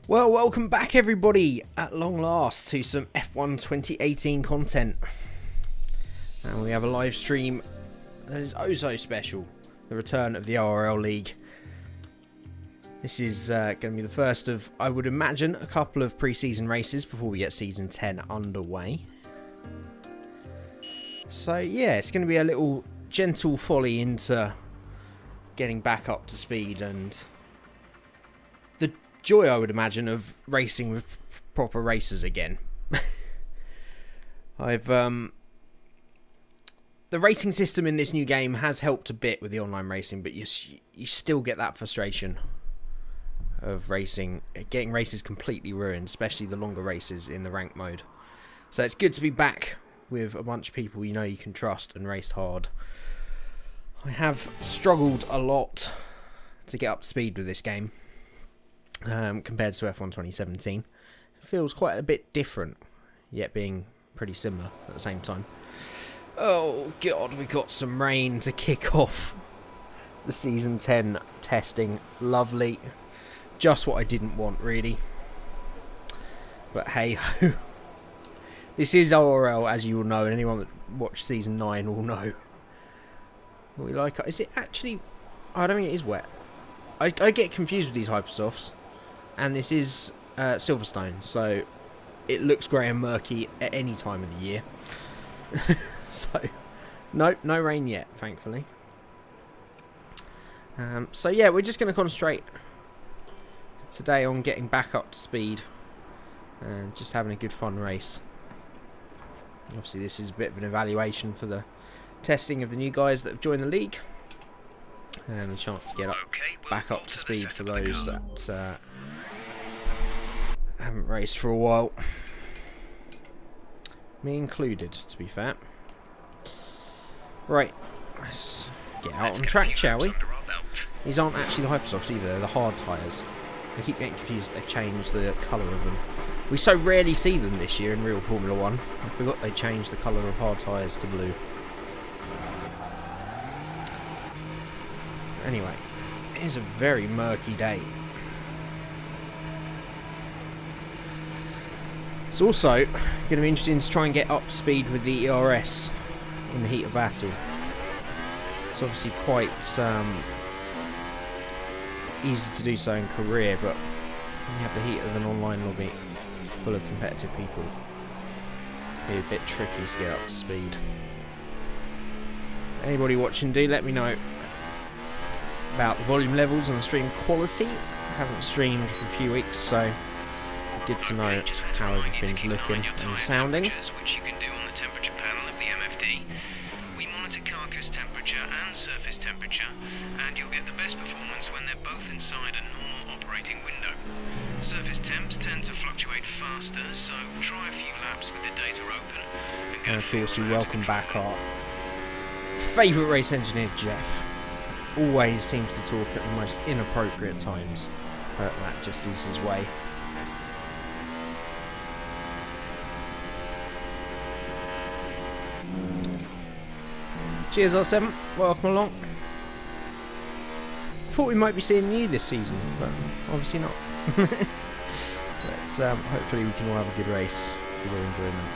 Well, welcome back everybody, at long last, to some F1 2018 content. And we have a live stream that is oh so special, the return of the ORL League. This is going to be the first of, I would imagine, a couple of pre-season races before we get Season 10 underway. So yeah, it's going to be a little gentle folly into getting back up to speed and the joy, I would imagine, of racing with proper racers again. The rating system in this new game has helped a bit with the online racing, but you still get that frustration of getting races completely ruined, especially the longer races in the rank mode. So it's good to be back with a bunch of people you know you can trust and race hard. I have struggled a lot to get up to speed with this game compared to F1 2017. It feels quite a bit different, yet being pretty similar at the same time. Oh god, we got some rain to kick off the Season 10 testing. Lovely. Just what I didn't want, really. But hey ho. This is ORL, as you will know, and anyone that watched Season 9 will know. We like. Is it actually? I don't think it is wet. I get confused with these hypersofts, and this is Silverstone, so it looks grey and murky at any time of the year. So, no rain yet, thankfully. So yeah, we're just going to concentrate today on getting back up to speed and just having a good fun race. Obviously, this is a bit of an evaluation for the testing of the new guys that have joined the league, and a chance to get back up to speed for those that haven't raced for a while. Me included, to be fair. Right, let's get out on track, shall we? These aren't actually the hypersofts either, they're the hard tyres. I keep getting confused, they've changed the colour of them. We so rarely see them this year in real Formula 1. I forgot they changed the colour of hard tyres to blue. Anyway, it is a very murky day. It's also going to be interesting to try and get up to speed with the ERS in the heat of battle. It's obviously quite easy to do so in career, but when you have the heat of an online lobby full of competitive people, it'd be a bit tricky to get up to speed. Anybody watching, do let me know about the volume levels and the stream quality. I haven't streamed for a few weeks, so good to know how everything's looking and sounding. Which you can do on the temperature panel of the MFD. We monitor carcass temperature and surface temperature, and you'll get the best performance when they're both inside a normal operating window. Surface temps tend to fluctuate faster, so try a few laps with the data open. And of course, we welcome back our favourite race engineer, Jeff. Always seems to talk at the most inappropriate times, but that just is his way. Cheers, R7. Welcome along. Thought we might be seeing you this season, but obviously not. But hopefully we can all have a good race for your enjoyment.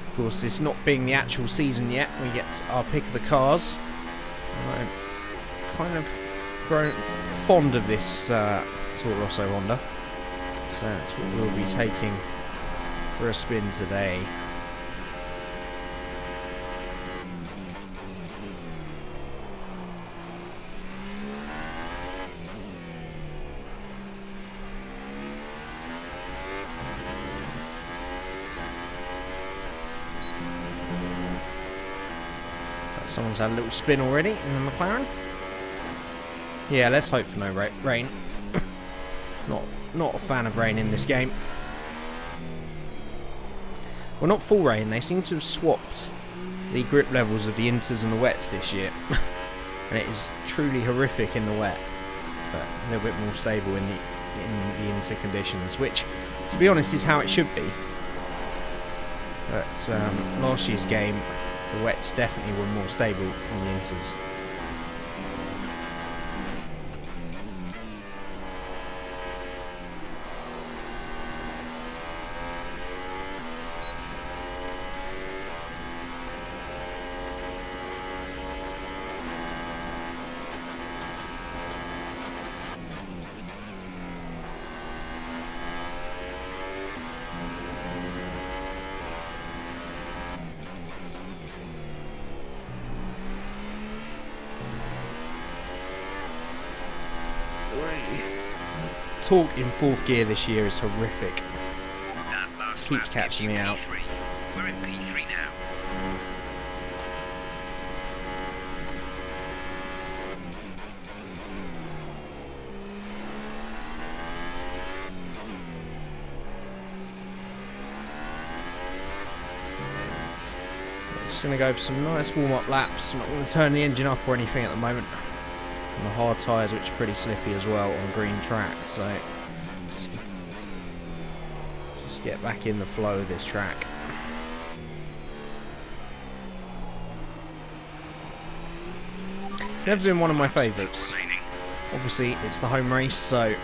Of course, this not being the actual season yet, we get our pick of the cars. I'm kind of grown fond of this Toro Rosso Honda, so that's what we'll be taking for a spin today. Someone's had a little spin already in the McLaren. Yeah, let's hope for no rain. Not a fan of rain in this game. Well, not full rain. They seem to have swapped the grip levels of the inters and the wets this year. And it is truly horrific in the wet. but a little bit more stable in the inter conditions, which, to be honest, is how it should be. But last year's game, the wets definitely were more stable than the inters. Torque in 4th gear this year is horrific. Keeps catching me out. We're in P3 now. Just going to go for some nice warm-up laps. I'm not going to turn the engine up or anything at the moment. And the hard tyres, which are pretty slippy as well on green track, so just get back in the flow of this track. It's never been one of my favourites. Obviously, it's the home race, so you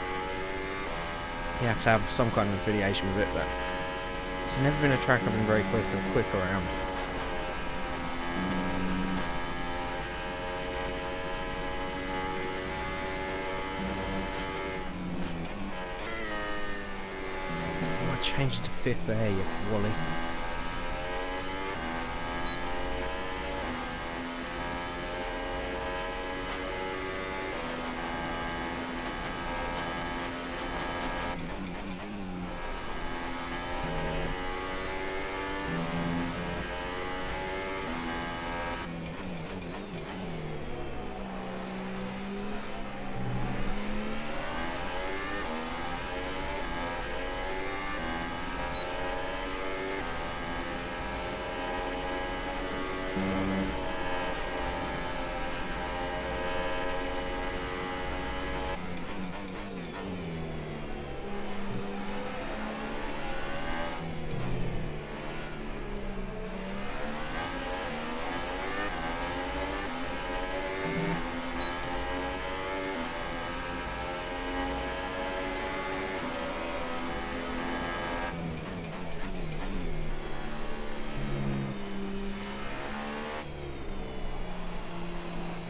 have to have some kind of affiliation with it, but it's never been a track I've been very quick around. Change to 5th there, you Wally.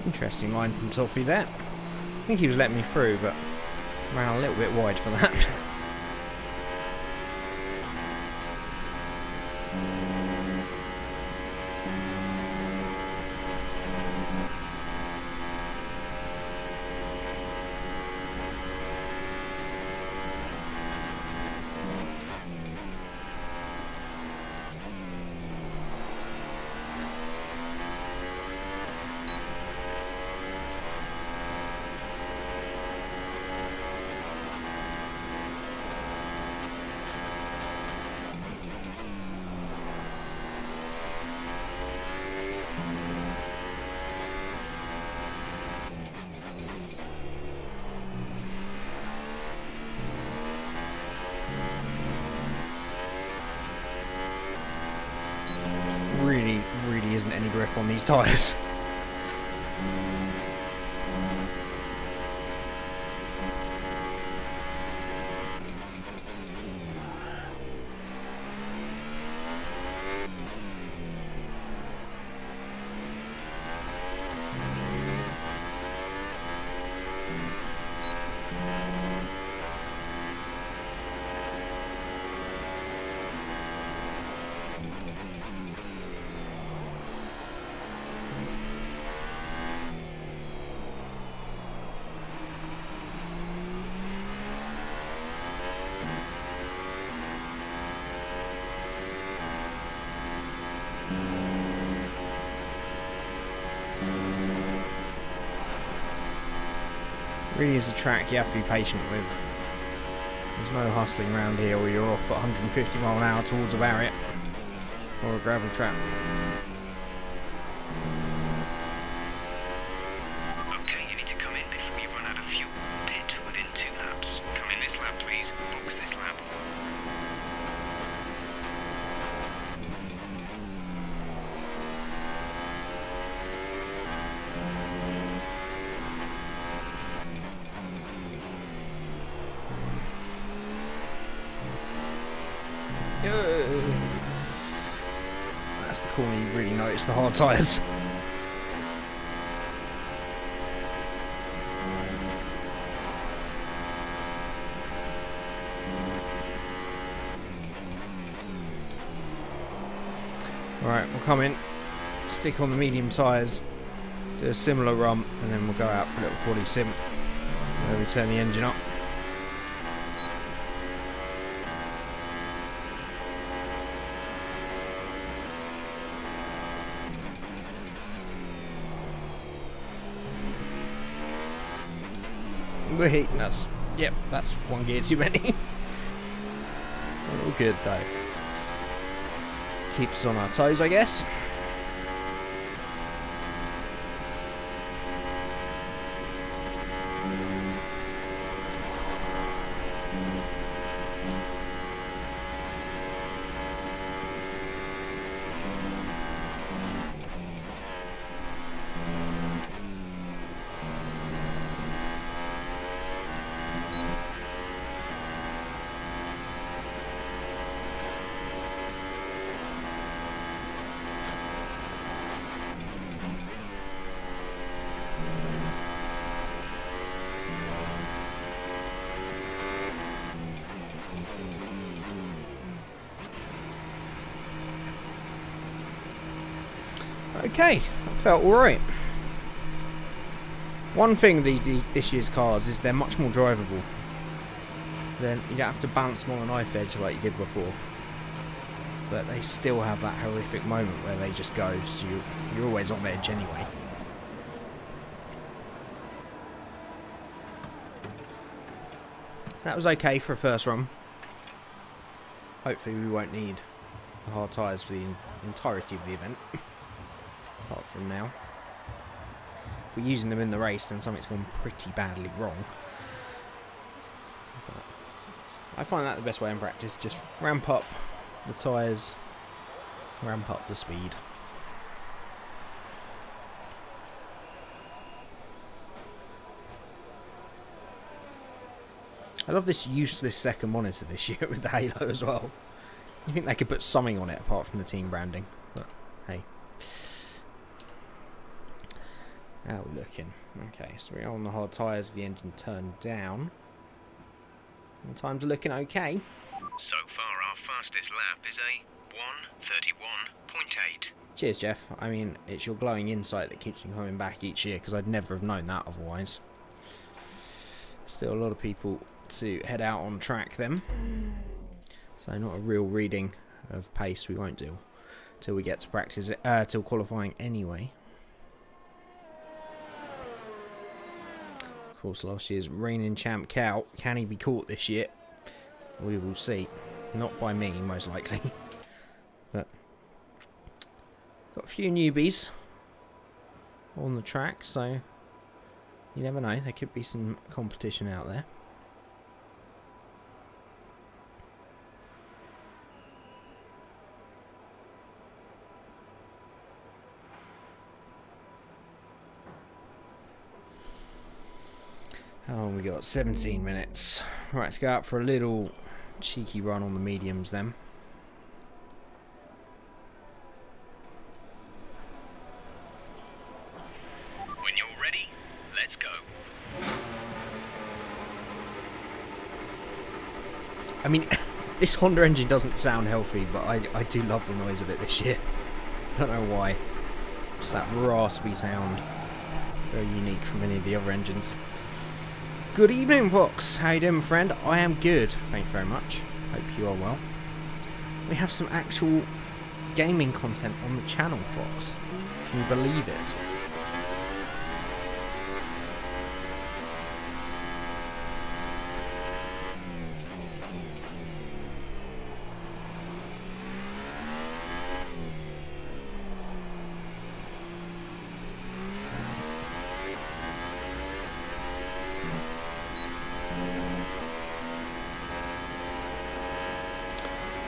Interesting line from Toffee there. I think he was letting me through, but ran a little bit wide for that. Really isn't any grip on these tyres. Really is a track you have to be patient with. There's no hustling around here or you're off at 150 mile an hour towards a barrier or a gravel trap. Okay, you need to come in before you run out of fuel. corner you really notice the hard tyres. Alright, we'll come in, stick on the medium tyres, do a similar rump, and then we'll go out for a little quali sim where we turn the engine up. Wait, yep, that's one gear too many. All good though. Keeps us on our toes, I guess. Okay, that felt alright. One thing with this year's cars is they're much more drivable. Then you don't have to bounce them on a knife edge like you did before. But they still have that horrific moment where they just go, so you're always on edge anyway. That was okay for a first run. Hopefully we won't need the hard tyres for the entirety of the event. Apart from now. If we're using them in the race, then something's gone pretty badly wrong. But I find that the best way in practice. Just ramp up the tyres, ramp up the speed. I love this useless second monitor this year with the halo as well. You think they could put something on it apart from the team branding, but hey. How are we looking? Okay, so we're on the hard tyres with the engine turned down. And times are looking okay. So far our fastest lap is a 1:31.8. Cheers, Jeff. I mean, it's your glowing insight that keeps me coming back each year, because I'd never have known that otherwise. Still a lot of people to head out on track then. So not a real reading of pace we won't do till we get to practice it, till qualifying anyway. Of course, last year's reigning champ Cow, can he be caught this year? We will see. Not by me, most likely. But got a few newbies on the track, so you never know. There could be some competition out there. How long we got? 17 minutes. Right, let's go out for a little cheeky run on the mediums then. When you're ready, let's go. I mean, this Honda engine doesn't sound healthy, but I do love the noise of it this year. I don't know why. Just that raspy sound. Very unique from any of the other engines. Good evening, Vox. How you doing, my friend? I am good. Thank you very much. Hope you are well. We have some actual gaming content on the channel, Fox. Can you believe it?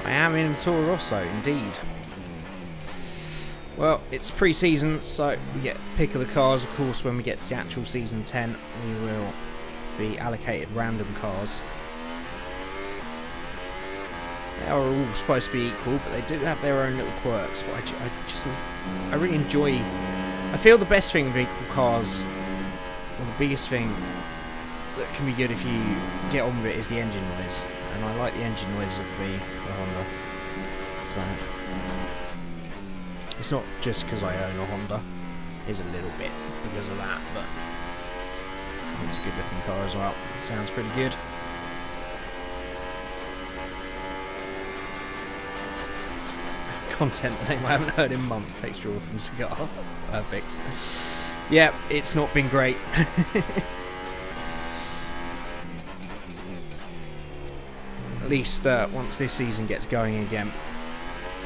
I am in Toro Rosso, indeed. Well, it's pre-season, so we get pick of the cars. Of course, when we get to the actual season 10, we will be allocated random cars. They are all supposed to be equal, but they do have their own little quirks. But I really enjoy. I feel the best thing with equal cars, or the biggest thing that can be good if you get on with it, is the engine noise, and I like the engine noise of the Honda. So it's not just because I own a Honda; it's a little bit because of that, but it's a good looking car as well. It sounds pretty good. Content name I haven't heard in months. Texture from Cigar. Perfect. Yeah, it's not been great. At least once this season gets going again,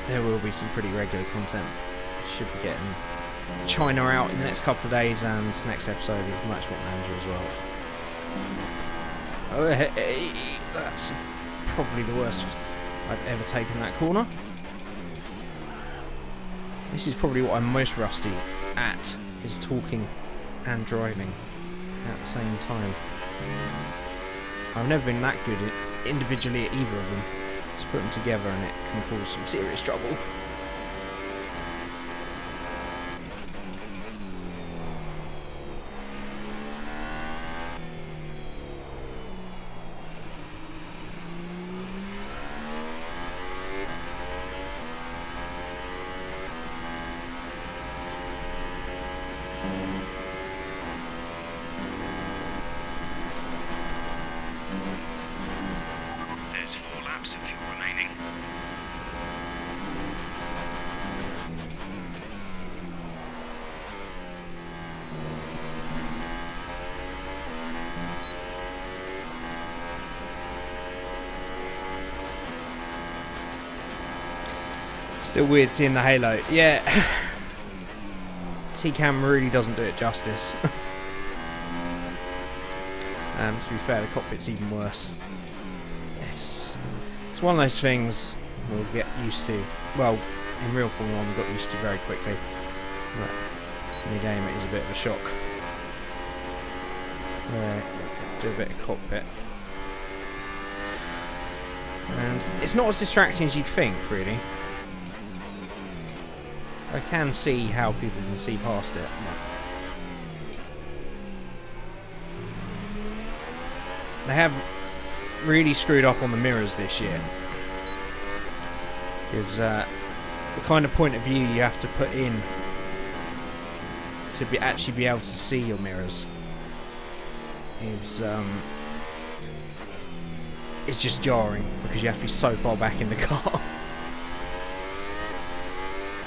there will be some pretty regular content. Should be getting China out in the next couple of days, and next episode of Motorsport Manager as well. Oh, hey, that's probably the worst I've ever taken that corner. This is probably what I'm most rusty at, is talking and driving at the same time. I've never been that good individually at either of them. To put them together and it can cause some serious trouble. Still weird seeing the halo. Yeah, T-Cam really doesn't do it justice. To be fair, the cockpit's even worse. It's one of those things we'll get used to. Well, in real Formula 1 we got used to very quickly. But in the game it is a bit of a shock. Do a bit of cockpit. And it's not as distracting as you'd think, really. I can see how people can see past it. They have really screwed up on the mirrors this year. Because the kind of point of view you have to put in to actually be able to see your mirrors is just jarring, because you have to be so far back in the car.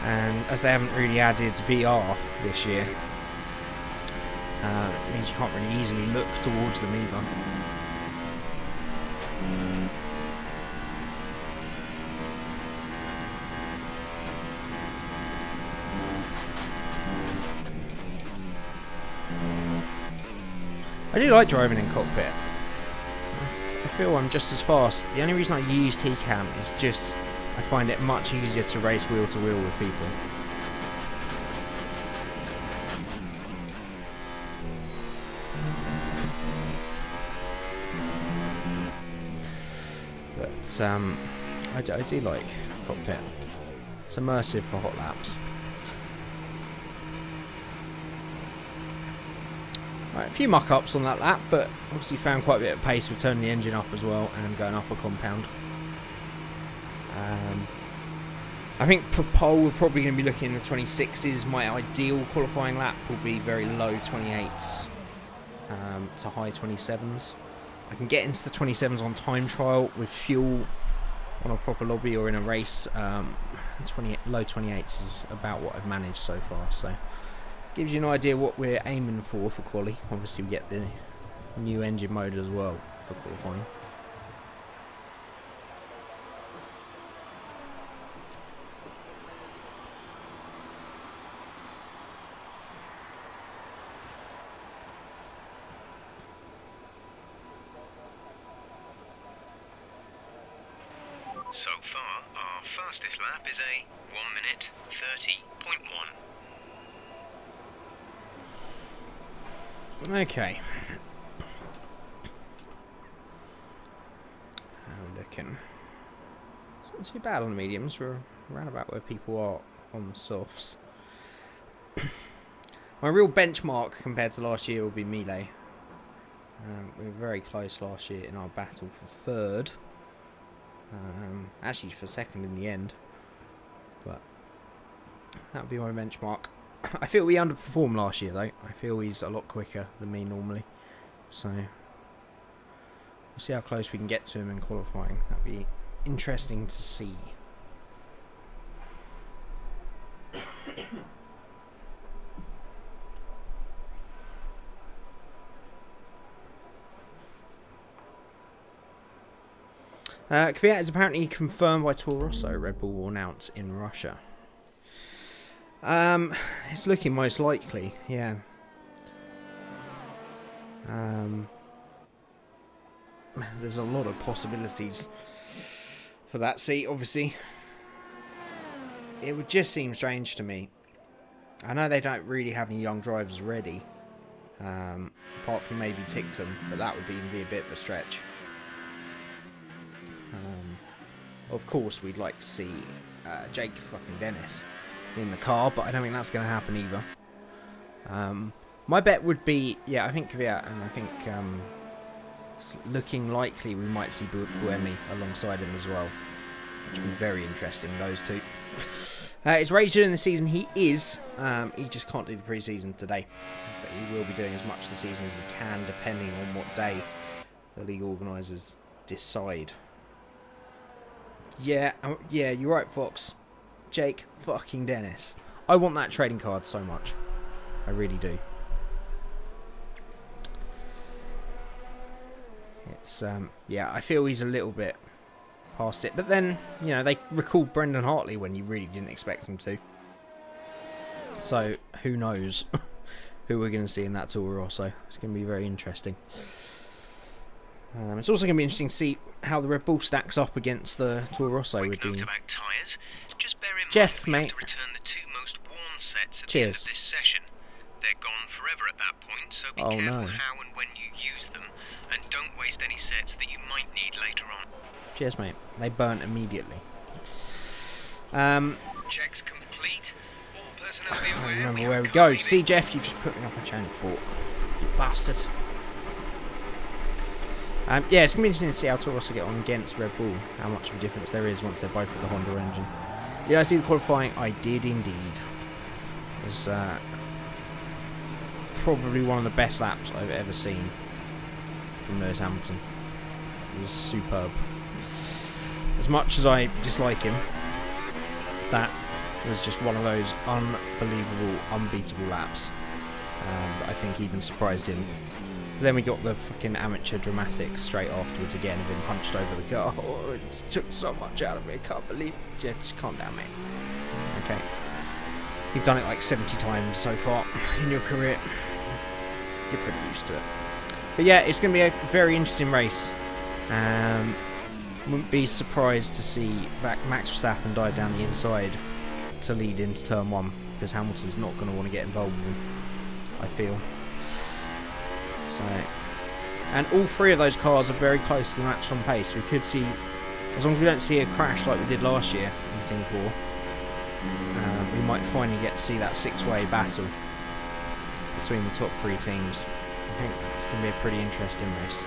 And as they haven't really added VR this year, it means you can't really easily look towards them either. I do like driving in cockpit. I feel I'm just as fast. The only reason I use T-Cam is just I find it much easier to race wheel to wheel with people. But I do like cockpit. It's immersive for hot laps. Right, a few muck-ups on that lap, but obviously found quite a bit of pace with turning the engine up as well and going up a compound. I think for pole we're probably going to be looking at the 26s. My ideal qualifying lap will be very low 28s to high 27s. I can get into the 27s on time trial with fuel on a proper lobby or in a race. Low 28s is about what I've managed so far, so gives you an idea what we're aiming for quali. Obviously we get the new engine mode as well for qualifying. So far, our fastest lap is a 1 minute 30.1. Okay. How looking? It's not too bad on the mediums. We're around about where people are on the softs. My real benchmark compared to last year will be melee. We were very close last year in our battle for third. Actually for second in the end. But that would be my benchmark. I feel we underperformed last year though. I feel he's a lot quicker than me normally. So we'll see how close we can get to him in qualifying. That'd be interesting to see. Kvyat is apparently confirmed by Toro Rosso. Red Bull will announce in Russia. It's looking most likely, yeah. There's a lot of possibilities for that seat, obviously. It would just seem strange to me. I know they don't really have any young drivers ready, apart from maybe Tictum, but that would be a bit of a stretch. Of course, we'd like to see Jake fucking Dennis in the car, but I don't think that's going to happen either. My bet would be, yeah, I think Kvyat, and I think it's looking likely we might see Buemi alongside him as well, which would be very interesting, those two. Is Ray doing the season? He is. He just can't do the pre-season today, but he will be doing as much of the season as he can, depending on what day the league organisers decide. Yeah, yeah, you're right, Fox. Jake fucking Dennis. I want that trading card so much. I really do. It's yeah, I feel he's a little bit past it, but then, you know, they recalled Brendan Hartley when you really didn't expect him to. So who knows who we're going to see in that Toro Rosso. It's going to be very interesting. It's also going to be interesting to see how the Red Bull stacks up against the Toro Rosso with the tyres. Just bear in Jeff, mind, mate. To return the two most worn sets at Cheers. the end of this session. They're gone forever at that point, so be careful how and when you use them, and don't waste any sets that you might need later on. Cheers, mate. They burnt immediately. Checks complete. All personnel be I don't aware. remember where we go. See, Jeff, you just put me up a chain of fork. You bastard. Yeah, it's going to be interesting to see how Toro Rosso get on against Red Bull. How much of a difference there is once they're both with the Honda engine. Yeah, I see the qualifying. I did indeed. It was probably one of the best laps I've ever seen from Lewis Hamilton. It was superb. As much as I dislike him, that was just one of those unbelievable, unbeatable laps. I think even surprised him. Then we got the fucking amateur dramatics straight afterwards again of him punched over the car. Oh, it took so much out of me. I can't believe it. Yeah, just calm down, mate. Okay. You've done it like 70 times so far in your career. You're pretty used to it. But yeah, it's going to be a very interesting race. Wouldn't be surprised to see Max Verstappen dive down the inside to lead into turn 1, because Hamilton's not going to want to get involved with him, I feel. So, and all three of those cars are very closely matched on pace. We could see, as long as we don't see a crash like we did last year in Singapore, we might finally get to see that 6-way battle between the top 3 teams. I think it's going to be a pretty interesting race.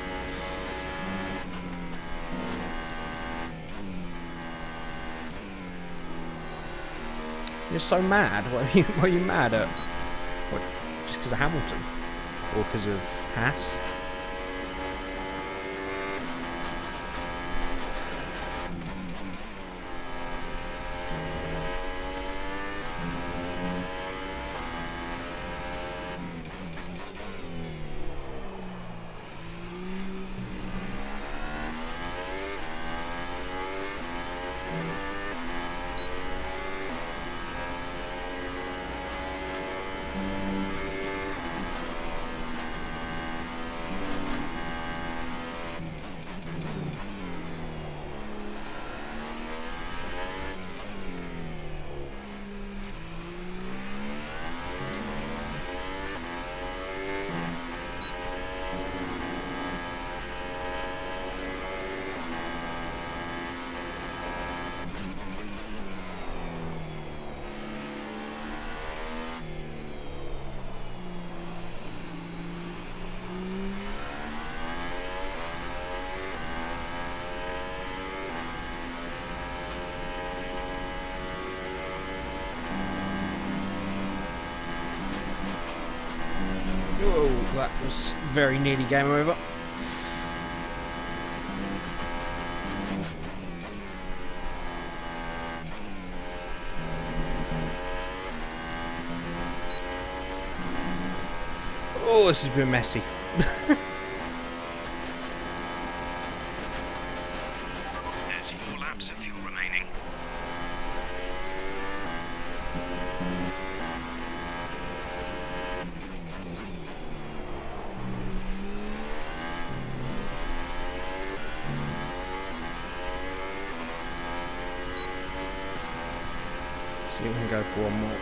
You're so mad. What are you mad at? What, just because of Hamilton? Or because of Haas? That was very nearly game over. Oh, this has been messy. There's 4 laps of fuel remaining. So you can go for one more.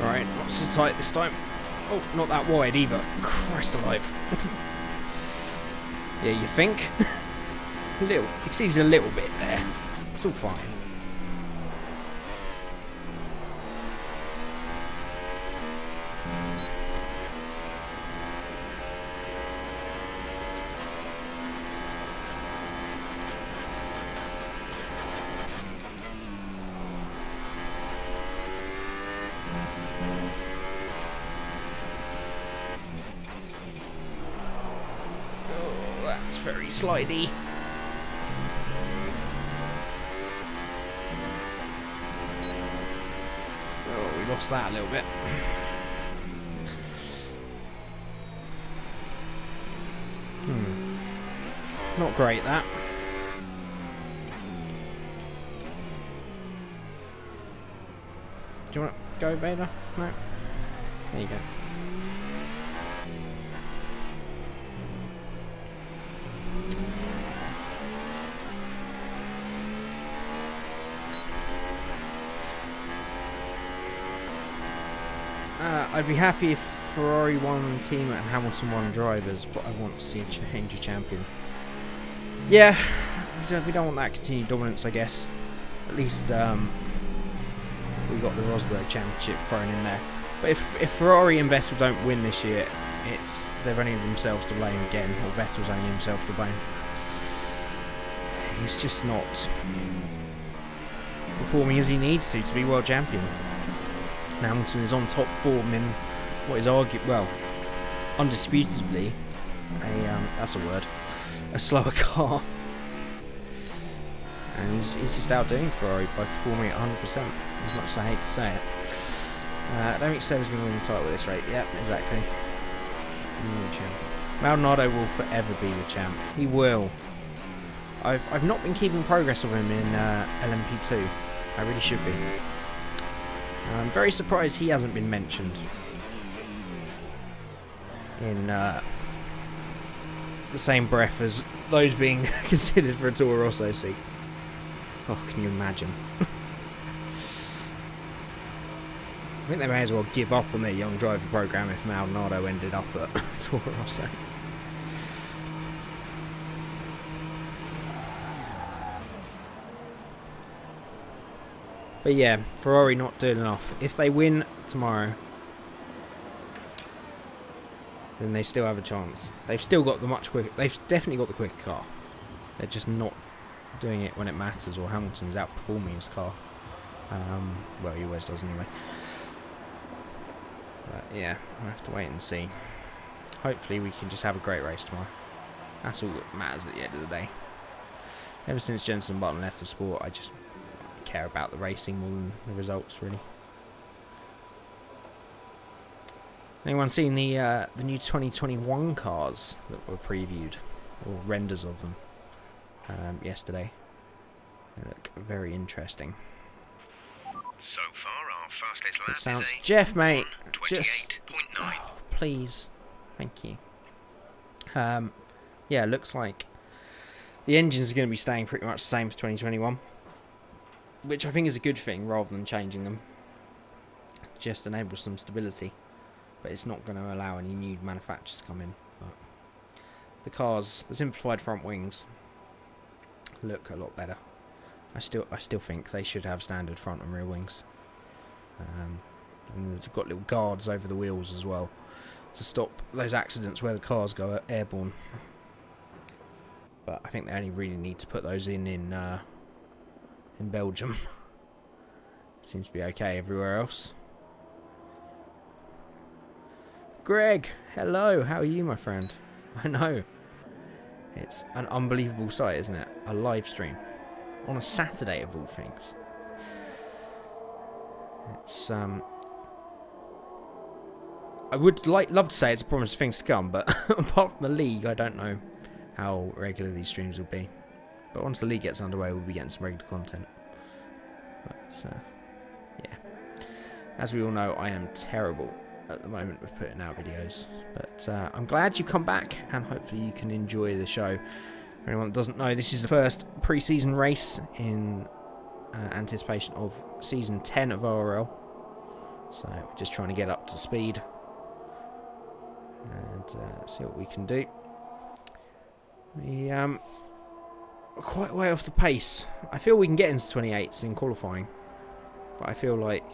Alright, not so tight this time. Oh, not that wide either. Christ alive. Yeah, you think? Exceeds a little bit there. It's all fine. That's very slidey. Oh, we lost that a little bit. Not great, that. Do you want to go, Vader? No? There you go. I'd be happy if Ferrari won team and Hamilton won drivers, but I want to see a change of champion. Yeah, we don't want that continued dominance, I guess. At least we got the Rosberg Championship thrown in there. But if Ferrari and Vettel don't win this year, they've only themselves to blame again, or Vettel's only himself to blame. He's just not performing as he needs to be world champion. Hamilton is on top form in what is undisputably that's a word, a slower car, and he's just outdoing Ferrari by performing at 100%. As much as I hate to say it, I don't think Seba's going to win the title with this rate. Yep, exactly. Maldonado will forever be the champ. He will. I've not been keeping progress of him in LMP2. I really should be. I'm very surprised he hasn't been mentioned in the same breath as those being considered for a Toro Rosso seat. Oh, can you imagine? I think they may as well give up on their young driver program if Maldonado ended up at Toro Rosso. But yeah, Ferrari not doing enough. If they win tomorrow, then they still have a chance. They've still got the much quicker. They've definitely got the quicker car. They're just not doing it when it matters, or Hamilton's outperforming his car. Well, he always does anyway. But yeah, we'll have to wait and see. Hopefully we can just have a great race tomorrow. That's all that matters at the end of the day. Ever since Jenson Button left the sport, I just care about the racing more than the results, really. Anyone seen the new 2021 cars that were previewed, or renders of them, yesterday? They look very interesting. So far, our fastest lap It sounds is a Jeff, mate. 1:28.9. Oh, please, thank you. yeah, it looks like the engines are going to be staying pretty much the same for 2021, which I think is a good thing rather than changing them. Just enables some stability, but it's not going to allow any new manufacturers to come in. But the cars, the simplified front wings, look a lot better. I still think they should have standard front and rear wings. And they've got little guards over the wheels as well to stop those accidents where the cars go airborne. But I think they only really need to put those in Belgium. Seems to be okay everywhere else. Greg, hello, how are you, my friend? I know. It's an unbelievable sight, isn't it? A live stream. On a Saturday of all things. It's, I would love to say it's a promise of things to come, but apart from the league, I don't know how regular these streams will be. But once the league gets underway, we'll be getting some regular content. But, yeah. As we all know, I am terrible at the moment with putting out videos. But I'm glad you come back, and hopefully you can enjoy the show. For anyone that doesn't know, this is the first pre-season race in anticipation of Season 10 of ORL. So we're just trying to get up to speed and see what we can do. We quite a way off the pace. I feel we can get into 28s in qualifying, but I feel like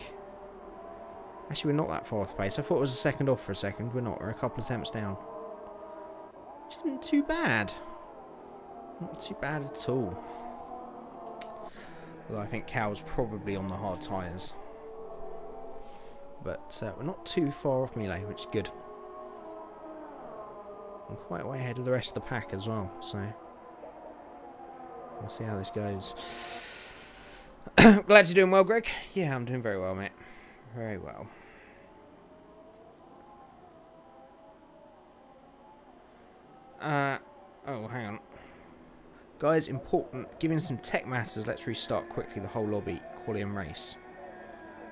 actually we're not that far off the pace. I thought it was a second off for a second. We're not. We're a couple of attempts down, which isn't too bad. Not too bad at all. Although I think Cal's probably on the hard tyres. But we're not too far off Melee, which is good. I'm quite way ahead of the rest of the pack as well, so we'll see how this goes. Glad you're doing well, Greg. Yeah, I'm doing very well, mate. Very well. Oh, hang on. Guys, important. Given some tech matters, let's restart quickly the whole lobby, quali and race.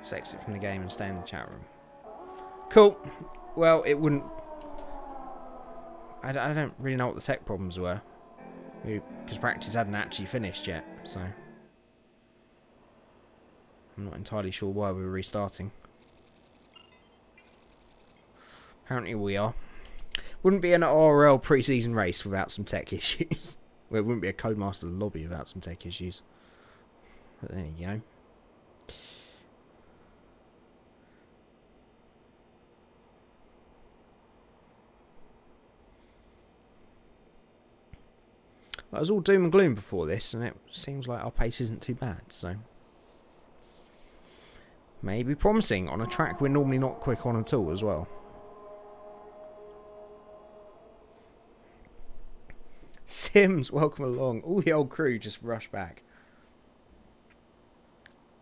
Just exit from the game and stay in the chat room. Cool. Well, it wouldn't... I don't really know what the tech problems were. Because practice hadn't actually finished yet, so... I'm not entirely sure why we were restarting. Apparently we are. Wouldn't be an ORL pre-season race without some tech issues. Well, it wouldn't be a Codemasters lobby without some tech issues. But there you go. Well, it was all doom and gloom before this, and it seems like our pace isn't too bad, so... Maybe promising on a track we're normally not quick on at all as well. Sims, welcome along. All the old crew just rush back.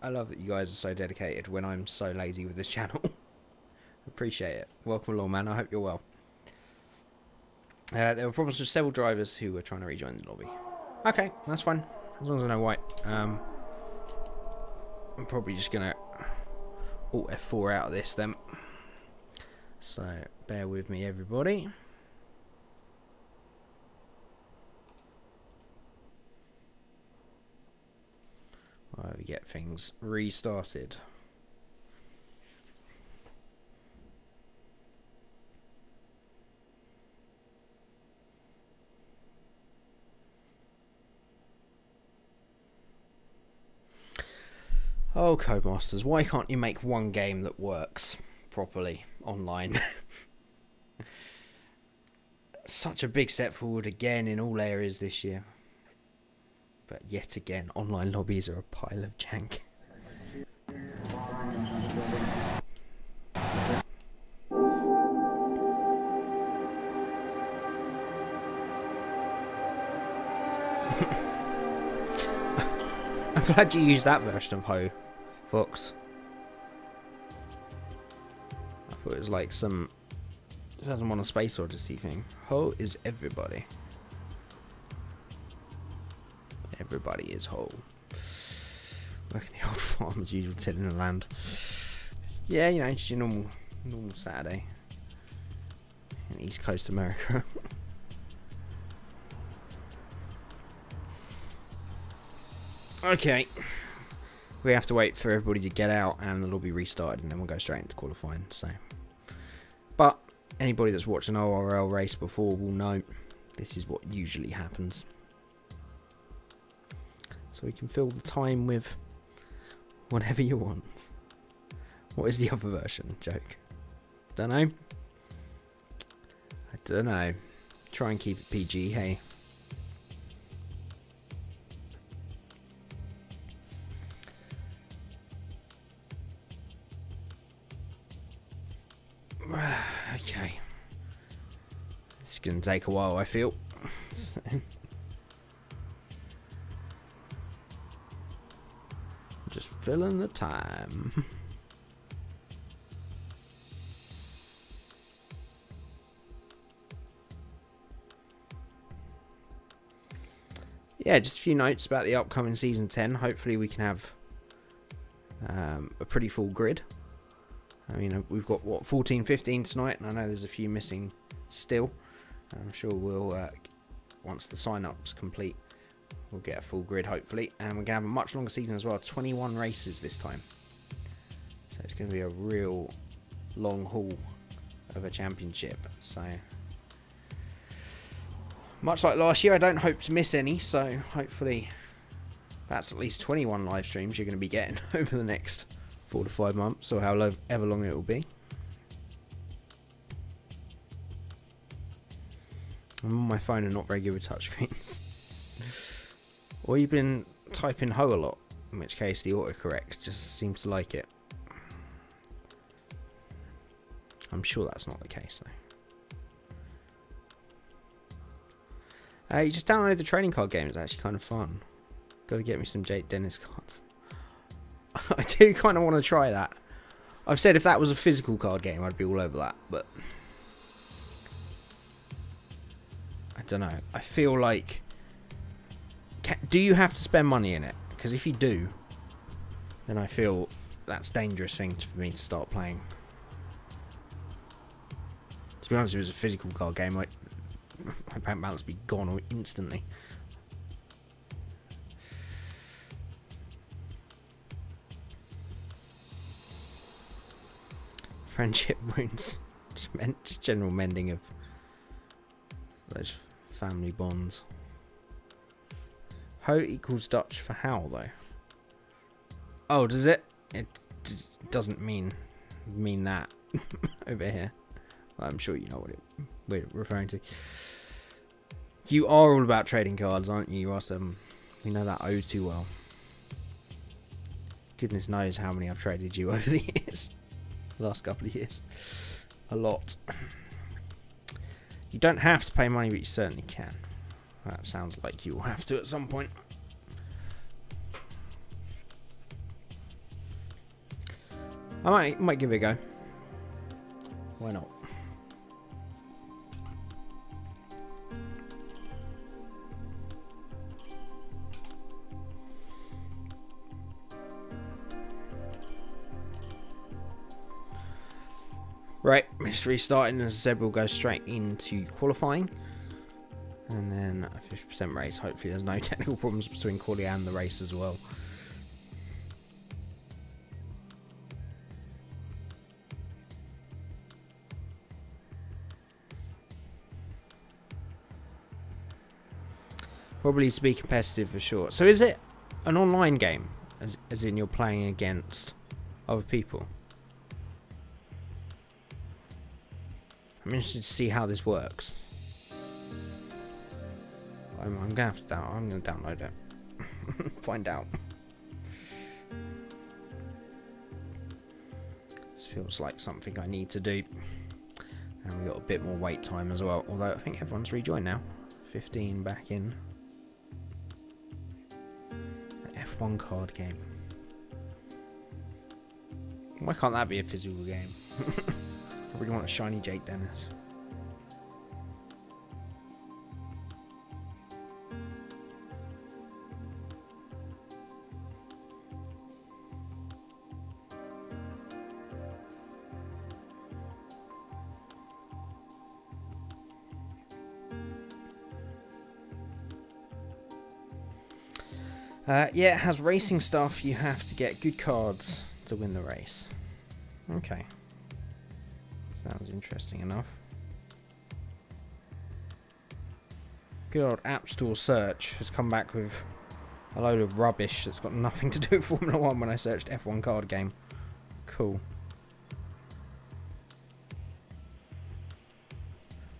I love that you guys are so dedicated when I'm so lazy with this channel. Appreciate it. Welcome along, man. I hope you're well. There were problems with several drivers who were trying to rejoin the lobby. Okay, that's fine. As long as I know why. I'm probably just going to Alt F4 out of this then. So, bear with me, everybody. While we get things restarted. Oh, Codemasters, why can't you make one game that works properly online? Such a big step forward again in all areas this year. But yet again, online lobbies are a pile of jank. I'm glad you used that version of Ho, Fox. I thought it was like some on a Space Odyssey thing. Ho is everybody. Everybody is whole. Like the old farm as usual, tilling the land. Yeah, you know, just your normal Saturday in East Coast America. Okay. We have to wait for everybody to get out and it'll be restarted and then we'll go straight into qualifying. So, but anybody that's watched an ORL race before will know this is what usually happens. So we can fill the time with whatever you want. What is the other version? Joke. Don't know. I don't know. Try and keep it PG, hey. Okay. It's going to take a while, I feel. Just filling the time. Yeah, just a few notes about the upcoming Season 10. Hopefully we can have a pretty full grid. I mean, we've got, what, 14, 15 tonight, and I know there's a few missing still. I'm sure we'll, once the sign-up's complete, we'll get a full grid, hopefully. And we're going to have a much longer season as well, 21 races this time. So it's going to be a real long haul of a championship. So, much like last year, I don't hope to miss any, so hopefully that's at least 21 live streams you're going to be getting over the next 4 to 5 months, or however long it will be. I'm on my phone and not very good with touchscreens. Or you've been typing ho a lot, in which case the autocorrect just seems to like it. I'm sure that's not the case though. You just download the trading card game, it's actually kind of fun. Gotta get me some Jake Dennis cards. I do kind of want to try that. I've said if that was a physical card game, I'd be all over that, but I don't know. I feel like, do you have to spend money in it? Because if you do, then I feel that's a dangerous thing for me to start playing. To be honest, if it was a physical card game, my bank balance would be gone instantly. Friendship wounds. Just general mending of those family bonds. Ho equals Dutch for how, though? Oh, does it? It doesn't mean that over here. Well, I'm sure you know what we're referring to. You are all about trading cards, aren't you, Ross? We know that oh too well. Goodness knows how many I've traded you over the years. The last couple of years. A lot. You don't have to pay money, but you certainly can. That sounds like you will have to at some point. I might give it a go. Why not? Right, it's restarting. As I said, we'll go straight into qualifying. And then a 50% race. Hopefully there's no technical problems between quali and the race as well. Probably to be competitive for sure. So is it an online game? As in you're playing against other people? I'm interested to see how this works. I'm gonna have to download it. Find out. This feels like something I need to do. And we got a bit more wait time as well. Although I think everyone's rejoined now. 15 back in. An F1 card game. Why can't that be a physical game? I really want a shiny Jake Dennis. Yeah, it has racing stuff. You have to get good cards to win the race. Okay. Sounds interesting enough. Good old App Store search has come back with a load of rubbish that's got nothing to do with Formula 1 when I searched F1 card game. Cool.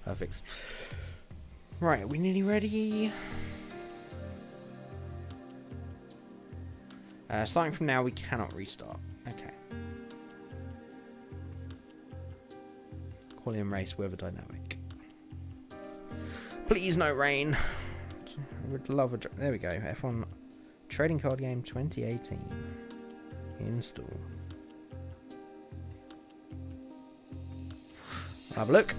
Perfect. Right, are we nearly ready? Starting from now, we cannot restart. Okay. Quality and race, weather dynamic. Please no rain. I would love a... There we go. F1 trading card game 2018. Install. Have a look.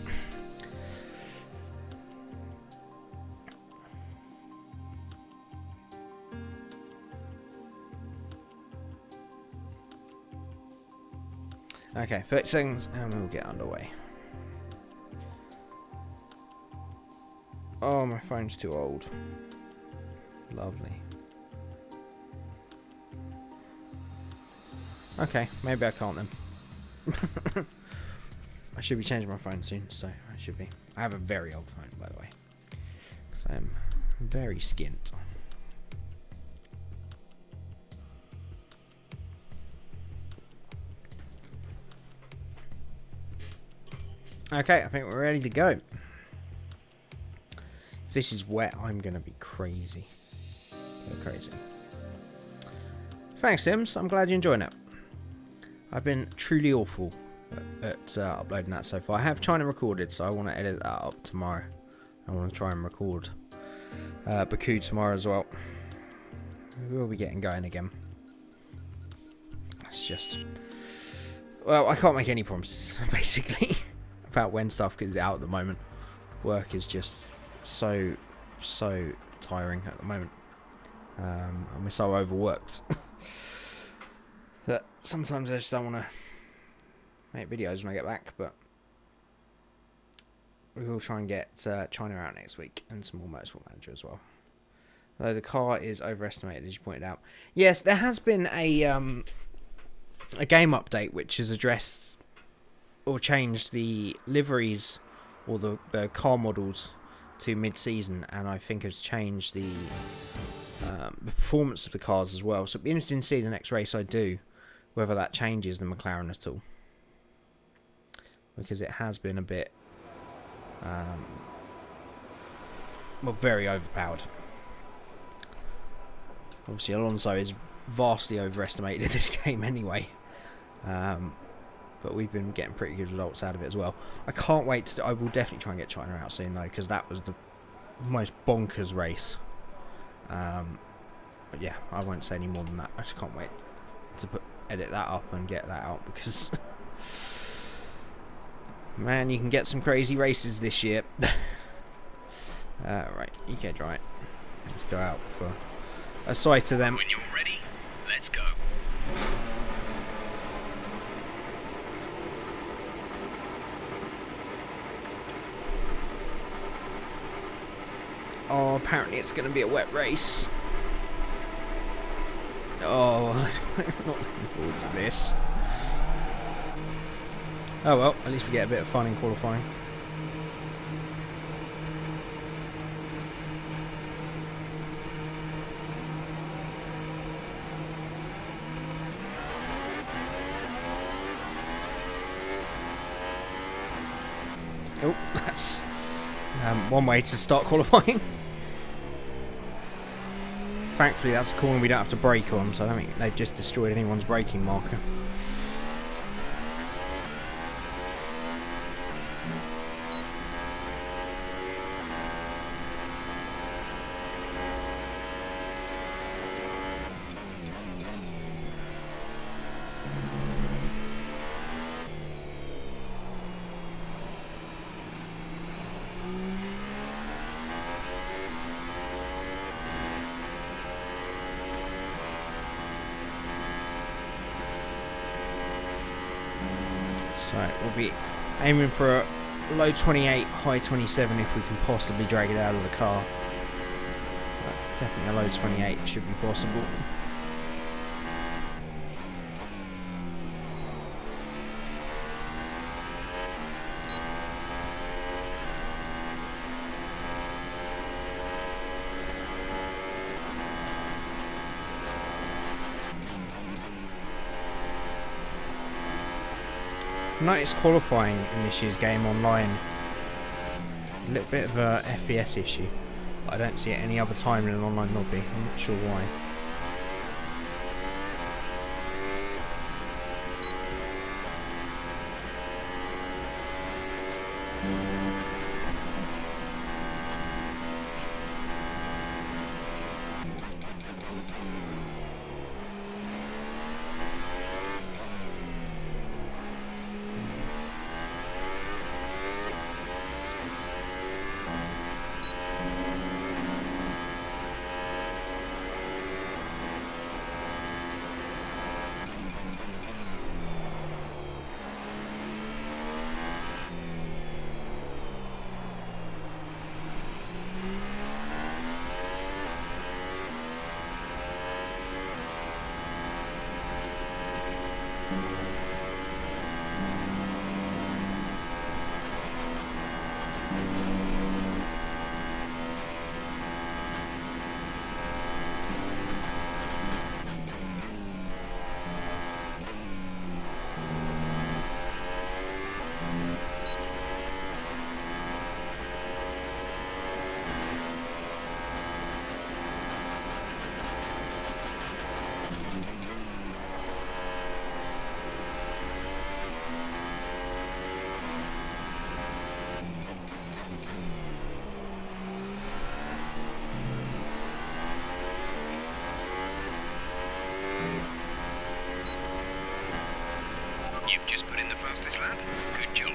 Okay, 30 seconds and we'll get underway. Oh, my phone's too old. Lovely. Okay, maybe I can't then. I should be changing my phone soon, so I should be. I have a very old phone, by the way. Because I'm very skint. Okay, I think we're ready to go. If this is wet, I'm going to be crazy. Go crazy. Thanks, Sims. I'm glad you're enjoying it. I've been truly awful at uploading that so far. I have China recorded, so I want to edit that up tomorrow. I want to try and record Baku tomorrow as well. We will be getting going again. It's just... Well, I can't make any promises, basically. About when stuff is out at the moment. Work is just so tiring at the moment, and we're so overworked that sometimes I just don't want to make videos when I get back. But we will try and get China out next week and some more Motorsport Manager as well. Although the car is overestimated, as you pointed out. Yes, there has been a game update which has addressed or changed the liveries or the car models to mid-season, and I think has changed the performance of the cars as well. So it'll be interesting to see the next race I do whether that changes the McLaren at all, because it has been a bit well, very overpowered. Obviously Alonso is vastly overestimated in this game anyway. But we've been getting pretty good results out of it as well. I can't wait to... I will definitely try and get China out soon, though, because that was the most bonkers race. But yeah, I won't say any more than that. I just can't wait to edit that up and get that out, because... Man, you can get some crazy races this year. Right, UK Drive. Let's go out for a sight of them. When you're ready, let's go. Oh, apparently it's going to be a wet race. Oh, I'm not looking forward to this. Oh well, at least we get a bit of fun in qualifying. Oh, that's one way to start qualifying. Thankfully, that's a corner we don't have to brake on, so I don't think they've just destroyed anyone's braking marker. So we'll be aiming for a low 28, high 27 if we can possibly drag it out of the car. But Definitely a low 28 should be possible. Noticed qualifying in this year's game online, a little bit of a FPS issue. I don't see it any other time in an online lobby. I'm not sure why. You've just put in the fastest lap. Good job.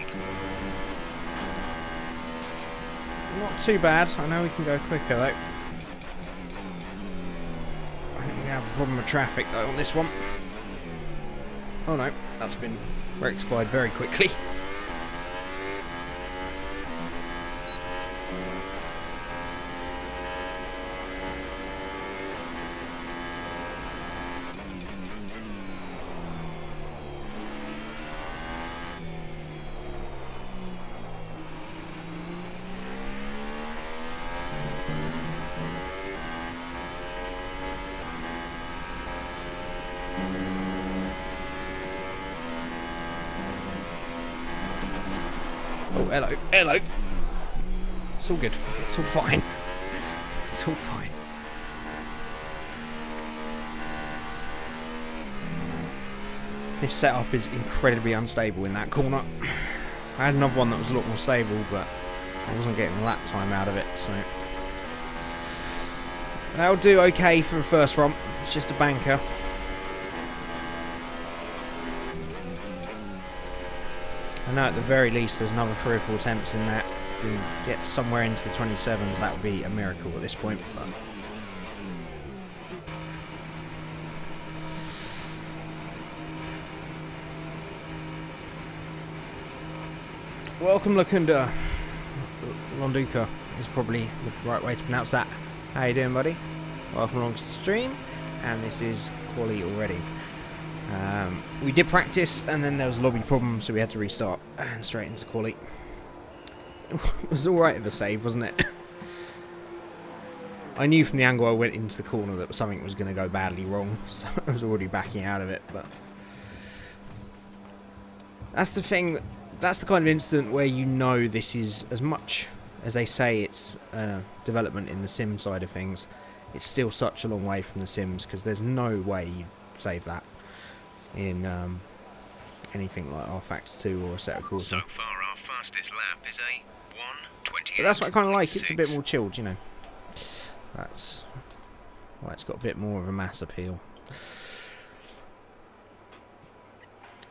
Not too bad. I know we can go quicker though. I think we have a problem with traffic though on this one. Oh no, that's been rectified very quickly. Oh, hello, hello. It's all good. It's all fine. It's all fine. This setup is incredibly unstable in that corner. I had another one that was a lot more stable, but I wasn't getting the lap time out of it, so that'll do okay for the first romp. It's just a banker. I know at the very least there's another 3 or 4 attempts in that. If we get somewhere into the 27s, that would be a miracle at this point. But welcome, Lakunda. Londuka is probably the right way to pronounce that. How you doing, buddy? Welcome along to the stream, and this is quali already. We did practice, and then there was a lobby problem, so we had to restart and straight into quali. It was alright of a save, wasn't it? I knew from the angle I went into the corner that something was going to go badly wrong, so I was already backing out of it. But that's the thing. That's the kind of incident where you know this is, as much as they say it's development in the sim side of things, it's still such a long way from the sims, because there's no way you save that in anything like RFAX 2 or a set of course. So far, our fastest lap is a 1:28. But that's what I kind of like. It's a bit more chilled, you know. That's why it's got a bit more of a mass appeal.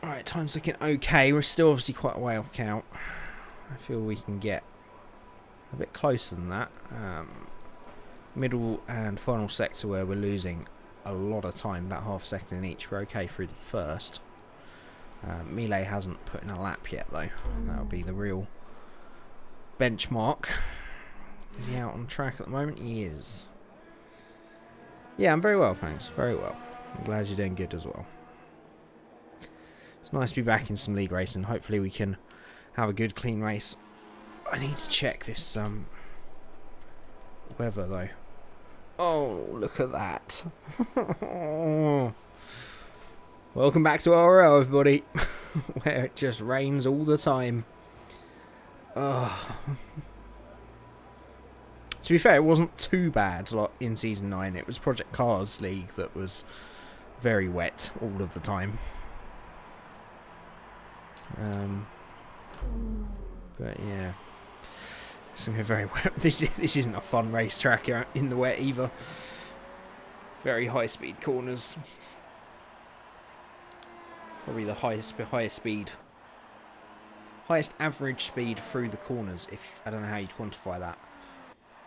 Alright, time's looking okay. We're still obviously quite a way off count. I feel we can get a bit closer than that. Middle and final sector where we're losing a lot of time, about half a second in each. We're okay through the first. Melee hasn't put in a lap yet though. That'll be the real benchmark. Is he out on track at the moment? He is. Yeah, I'm very well, thanks. Very well. I'm glad you're doing good as well. It's nice to be back in some league racing. Hopefully we can have a good, clean race. I need to check this weather, though. Oh, look at that. Welcome back to ORL, everybody. Where it just rains all the time. Oh. To be fair, it wasn't too bad like in Season 9. It was Project Cars League that was very wet all of the time. But yeah. It's going to be very wet. This isn't a fun racetrack in the wet either. Very high-speed corners. Probably the highest average speed through the corners. If I don't know how you'd quantify that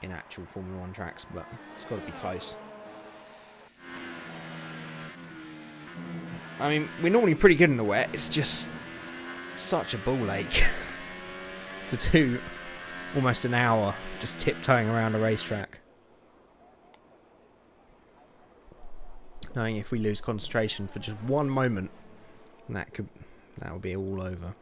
in actual Formula 1 tracks, but it's got to be close. I mean, we're normally pretty good in the wet. It's just such a ball ache to do almost an hour just tiptoeing around a racetrack. Knowing if we lose concentration for just one moment, that will be all over.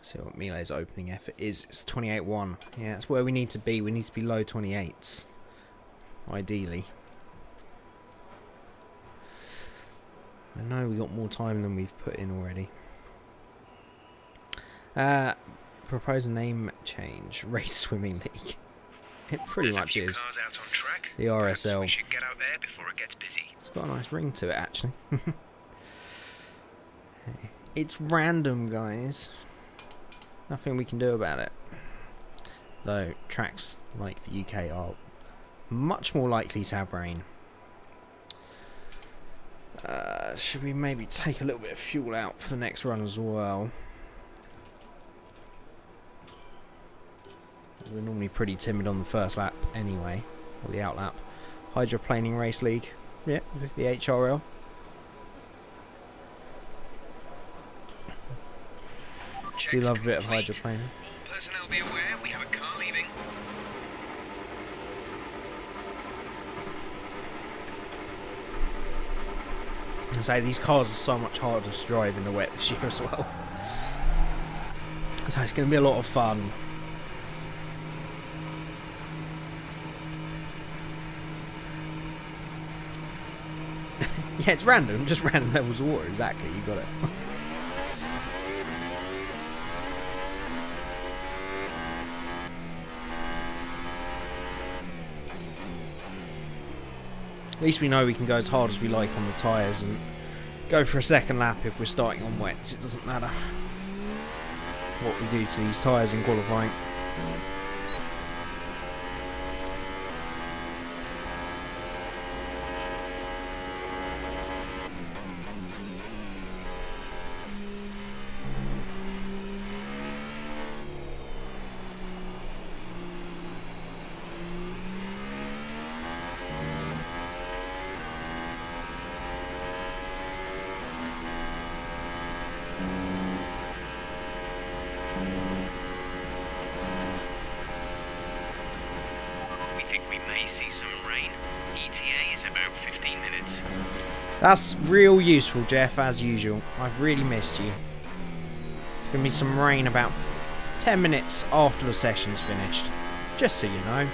See what Miele's opening effort is. It's 28.1. Yeah, that's where we need to be. We need to be low 28s. Ideally. I know we got more time than we've put in already. Propose a name change. Race Swimming League. It pretty much is. Cars out on track. The RSL. We should get out there before it gets busy. It's got a nice ring to it, actually. It's random, guys. Nothing we can do about it. Though tracks like the UK are much more likely to have rain. Should we maybe take a little bit of fuel out for the next run as well? We're normally pretty timid on the first lap anyway, or the out lap. Hydroplaning Race League. Yeah, the HRL. Do love a bit of hydroplaning. All personnel be aware, we have a car leaving. And say these cars are so much harder to drive in the wet this year as well. So it's going to be a lot of fun. Yeah, it's random, just random levels of water, exactly, you got it. At least we know we can go as hard as we like on the tyres and go for a second lap if we're starting on wets. It doesn't matter what we do to these tyres in qualifying. See some rain. ETA is about 15 minutes. That's real useful, Jeff, as usual. I've really missed you. There's going to be some rain about 10 minutes after the session's finished. Just so you know.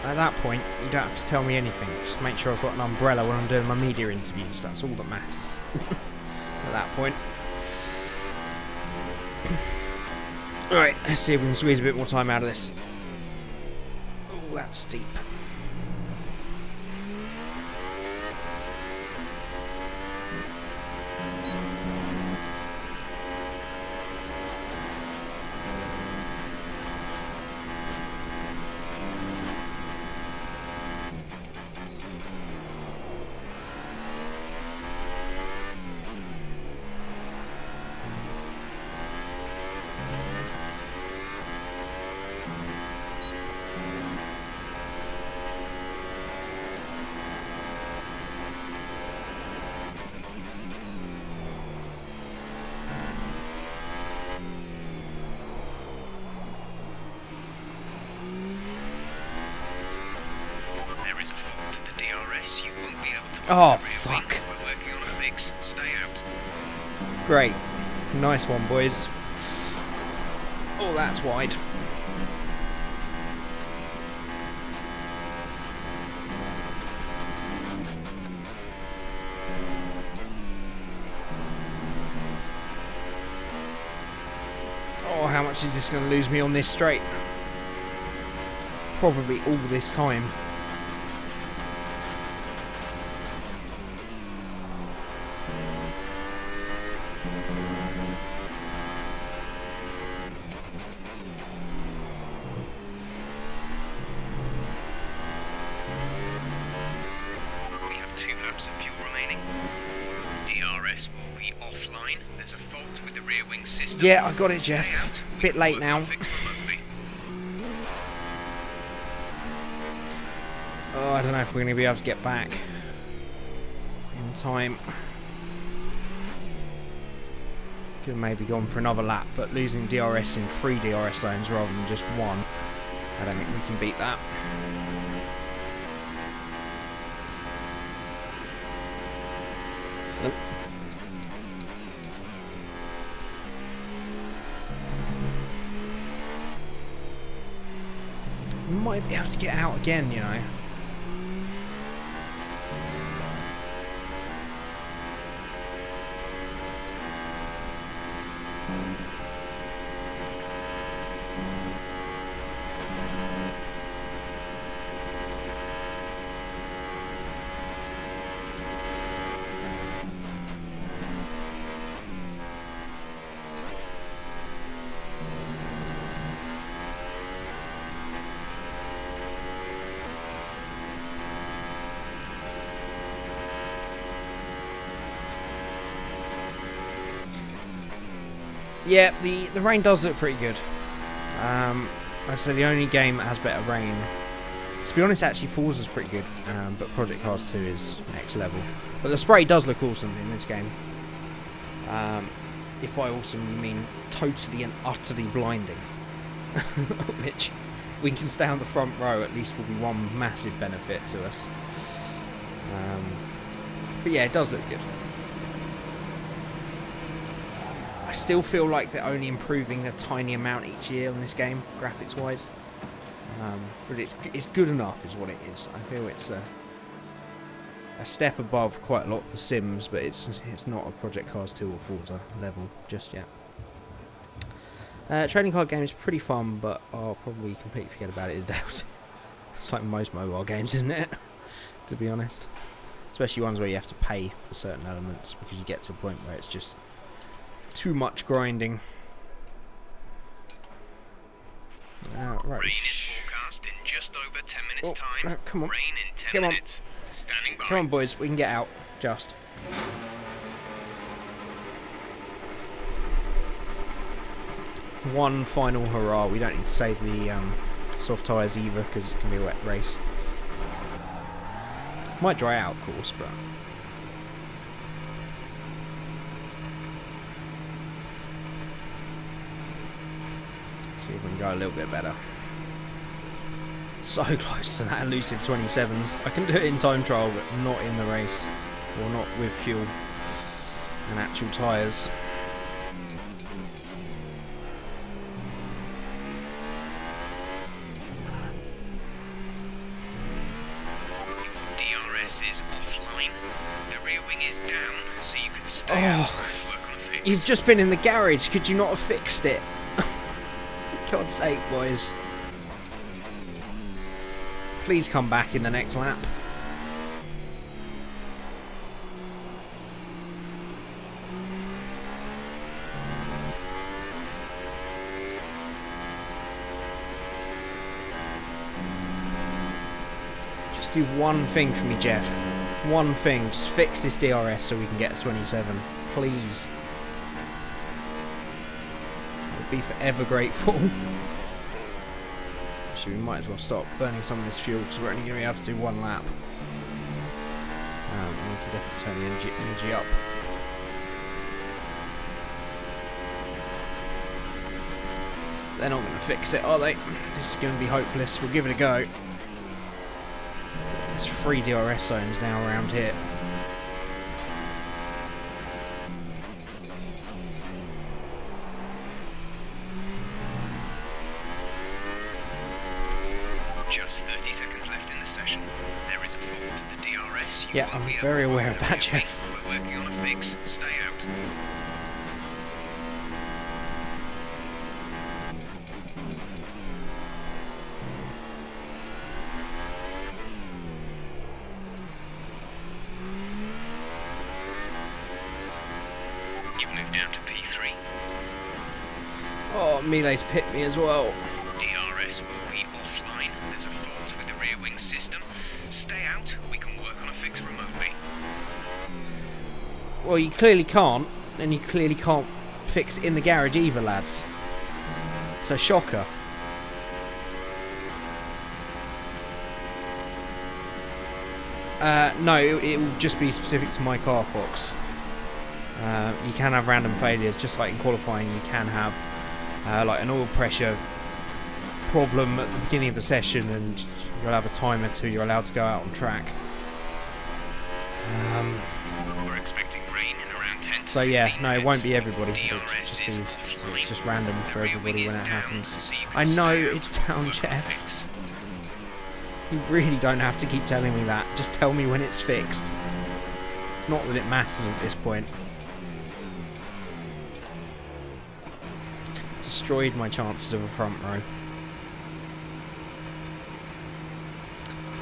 At that point, you don't have to tell me anything. Just make sure I've got an umbrella when I'm doing my media interviews. That's all that matters. At that point. Alright, let's see if we can squeeze a bit more time out of this. Oh, that's steep. Oh, fuck. We're working on a fix. Stay out. Great. Nice one, boys. Oh, that's wide. Oh, how much is this going to lose me on this straight? Probably all this time. We have 2 laps of fuel remaining. DRS will be offline. There's a fault with the rear wing system. Yeah, I got it, Stay Jeff. out. We Bit can late work now. on a fix remotely. Oh, I don't know if we're going to be able to get back in time. Could have maybe gone for another lap, but losing DRS in 3 DRS zones rather than just 1, I don't think we can beat that. We might be able to get out again, you know. Yeah, the rain does look pretty good. I'd say the only game that has better rain, to be honest, actually Forza's pretty good, but Project Cars 2 is next level. But the spray does look awesome in this game. If by awesome you mean totally and utterly blinding, which we can stay on the front row at least will be one massive benefit to us. But yeah, it does look good. I still feel like they're only improving a tiny amount each year on this game, graphics wise. But it's good enough is what it is. I feel it's a step above quite a lot of the Sims, but it's not a Project Cars 2 or Forza level just yet. Trading card game is pretty fun, but I'll probably completely forget about it in a day or two. It's like most mobile games, isn't it? To be honest. Especially ones where you have to pay for certain elements, because you get to a point where it's just too much grinding. Right. Rain is forecast in just over 10 minutes time. No, come on. Rain in 10 Come on. minutes. Standing by. Come on, boys, we can get out. Just. One final hurrah. We don't need to save the soft tyres either, because it can be a wet race. Might dry out, of course, but... see if we can go a little bit better. So close to that elusive 27s. I can do it in time trial, but not in the race. Or not with fuel and actual tyres. DRS is offline. The rear wing is down, so you can stay out and work on a fix. You've just been in the garage. Could you not have fixed it? God's sake, boys. Please come back in the next lap. Just do one thing for me, Jeff. One thing. Just fix this DRS so we can get a 27. Please. Be forever grateful. Actually, we might as well stop burning some of this fuel because we're only going to be able to do one lap. And we can definitely turn the energy up. They're not going to fix it, are they? This is going to be hopeless. We'll give it a go. There's 3 DRS zones now around here. Yeah, I'm very aware of that, Jeff. We're working on a fix. Stay out. You've moved down to P3. Oh, Miele's pit me as well. DRS will be offline. There's a fault with the rear wing system. Stay out. We can work on a fix remotely. Well, you clearly can't, and you clearly can't fix in the garage either, lads. So, shocker. No, it will just be specific to my car, Fox. You can have random failures, just like in qualifying. You can have like an oil pressure problem at the beginning of the session, and you'll have a timer till you're allowed to go out on track. We're expecting rain in around 10 to So yeah, 15 no, it won't be everybody. DRS is offline. It's just random for The rear everybody wing when is it down, happens. so you can I know stay out it's and down, work on a Jeff. fix. You really don't have to keep telling me that. Just tell me when it's fixed. Not that it matters at this point. Destroyed my chances of a front row.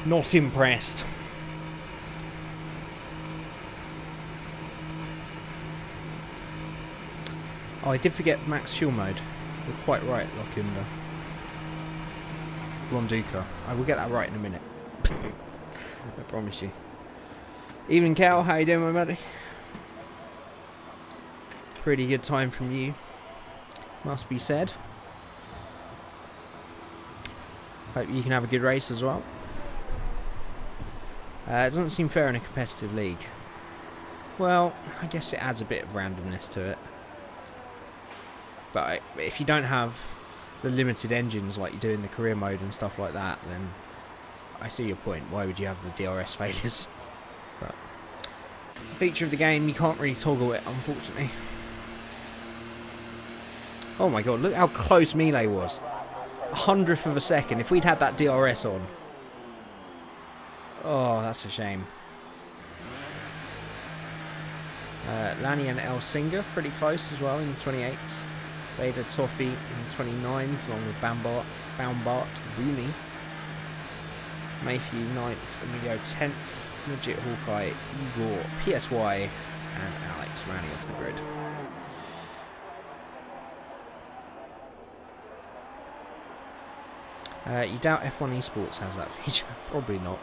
Not impressed. Oh, I did forget max fuel mode. You're quite right, Lockunda. Blonduca. I will get that right in a minute. I promise you. Evening, Cal. How you doing, my buddy? Pretty good time from you, must be said. Hope you can have a good race as well. It doesn't seem fair in a competitive league. Well, I guess it adds a bit of randomness to it. But if you don't have the limited engines like you do in the career mode and stuff like that, then I see your point. Why would you have the DRS failures? But it's a feature of the game. You can't really toggle it, unfortunately. Oh my god, look how close Miele was. 100th of a second. If we'd had that DRS on. Oh, that's a shame. Lani and El Singer pretty close as well in the 28s. Vader Toffee in the 29s along with Baumbart, Booney. Mayhew 9th, Emilio 10th, Midget Hawkeye, Igor, PSY, and Alex rounding off the grid. You doubt F1 Esports has that feature? Probably not.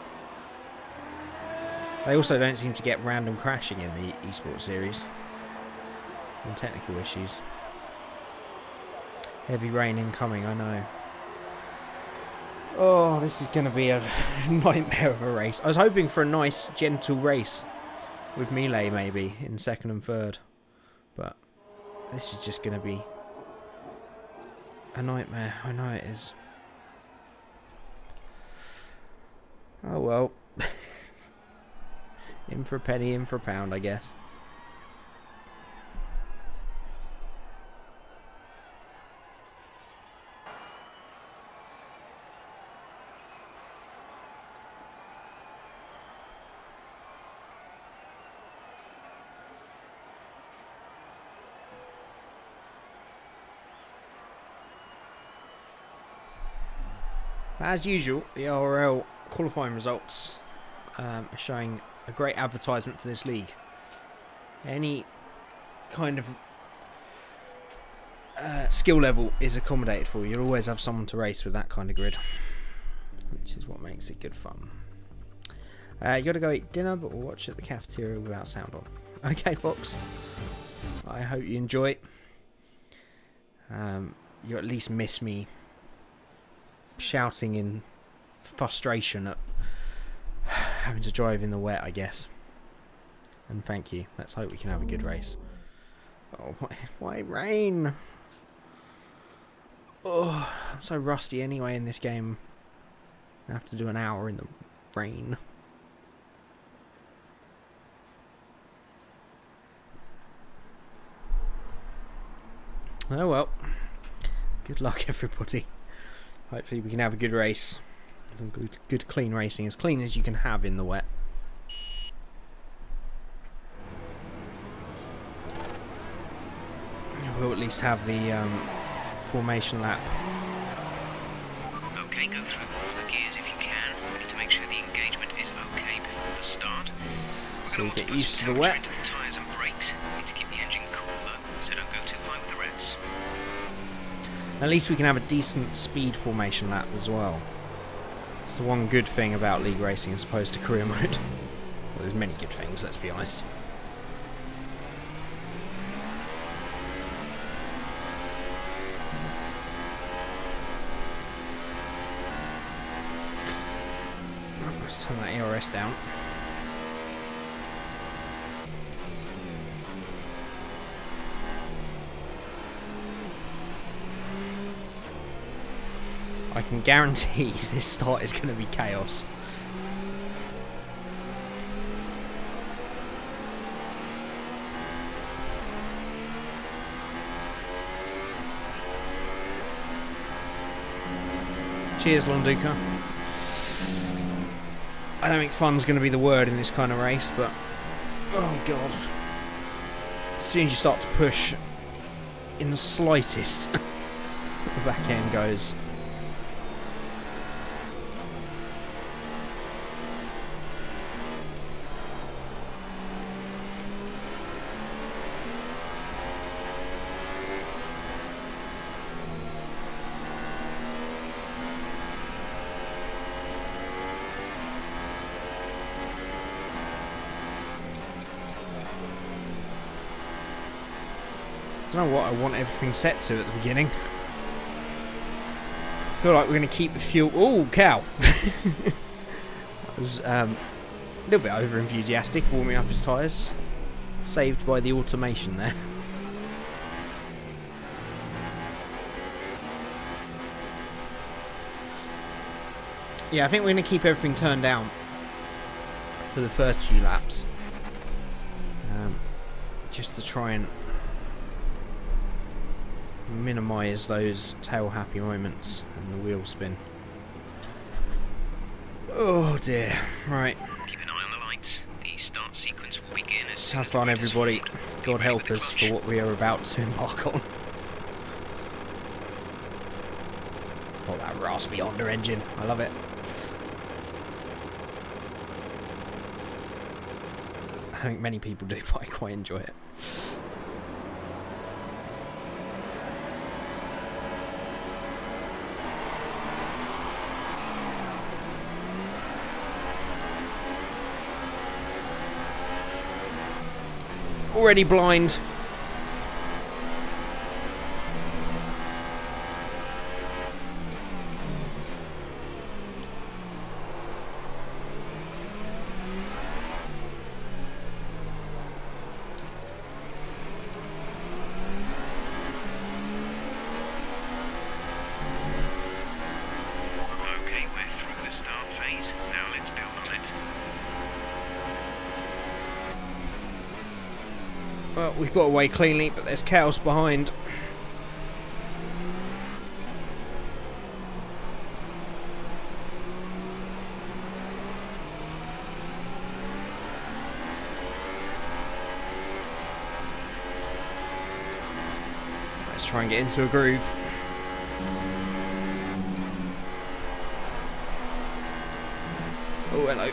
They also don't seem to get random crashing in the Esports series. And technical issues. Heavy rain incoming, I know. Oh, this is going to be a nightmare of a race. I was hoping for a nice, gentle race with Miele maybe in second and third. But this is just going to be a nightmare. I know it is. Oh well. In for a penny, in for a pound, I guess. As usual, the ORL qualifying results are showing a great advertisement for this league. Any kind of skill level is accommodated for. You'll always have someone to race with that kind of grid, which is what makes it good fun. You got to go eat dinner, but we'll watch at the cafeteria without sound on. Okay, Fox. I hope you enjoy. You at least miss me shouting in frustration at having to drive in the wet, I guess. And thank you. Let's hope we can have a good race. Oh, why rain? Oh, I'm so rusty anyway in this game. I have to do an hour in the rain. Oh well. Good luck, everybody. Hopefully we can have a good race. Some good clean racing. As clean as you can have in the wet. we'll at least have the formation lap. Okay, go through all the gears if you can. We need to make sure the engagement is okay before the start. We're So going we to get put used some to the temperature wet. into the tyres and brakes. We need to keep the engine cool though, so don't go too high with the revs. At least we can have a decent speed formation lap as well. It's the one good thing about league racing as opposed to career mode. Well, there's many good things, let's be honest. Let's turn that ERS down. I can guarantee this start is going to be chaos. Cheers, Londuca. I don't think fun's going to be the word in this kind of race, but oh god. As soon as you start to push in the slightest, the back end goes. I don't know what I want everything set to at the beginning. I feel like we're going to keep the fuel... Oh, cow! I was a little bit over enthusiastic warming up his tyres. Saved by the automation there. Yeah, I think we're going to keep everything turned down for the first few laps. Just to try and minimise those tail happy moments and the wheel spin. Oh dear. Right. Keep an eye on the lights. The start sequence will begin as soon Have as the fun, wheel is everybody. forward. Be God ready help with the us clutch. for what we are about to embark on. Oh, that raspy Honda engine. I love it. I think many people do, but I quite enjoy it. Already blind. Okay, we're through the start phase. Now let's build on it. Well, we've got away cleanly, but there's chaos behind. Let's try and get into a groove. Oh, hello.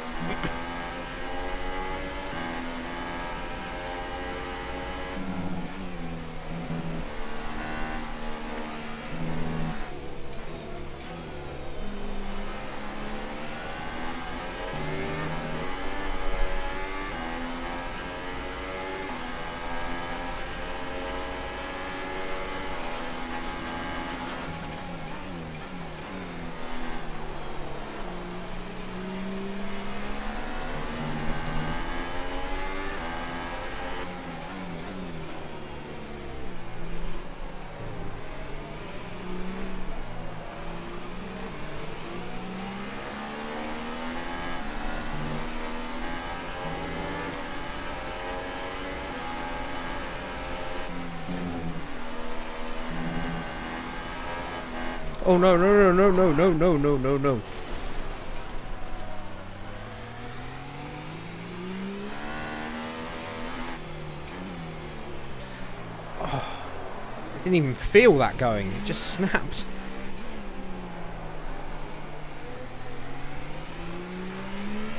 Oh no no no no no no no no no no. Didn't even feel that going. It just snapped.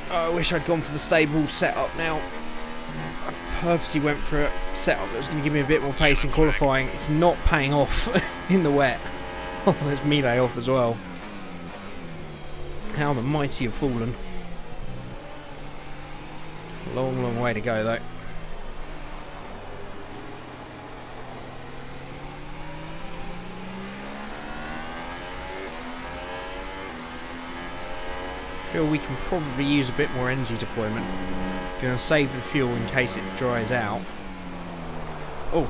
Oh, I wish I'd gone for the stable setup now. I purposely went for a setup that was going to give me a bit more pace in qualifying. It's not paying off in the wet. Oh, there's melee off as well. How the mighty have fallen. Long, long way to go though. I feel we can probably use a bit more energy deployment. Gonna save the fuel in case it dries out. Oh,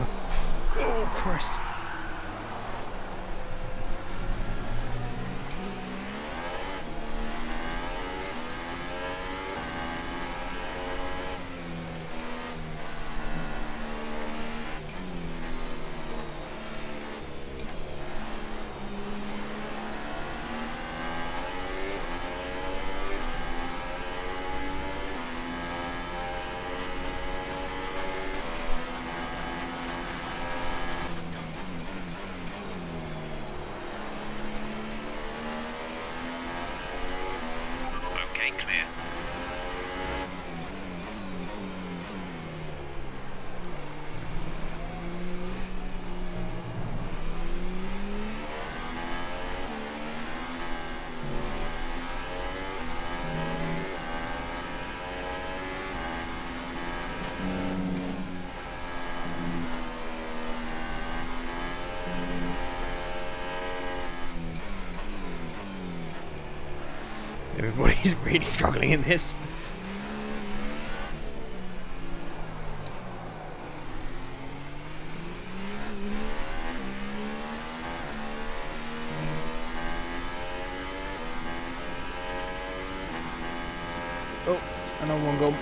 oh Christ. Clear. Everybody's really struggling in this. Oh, another one gone.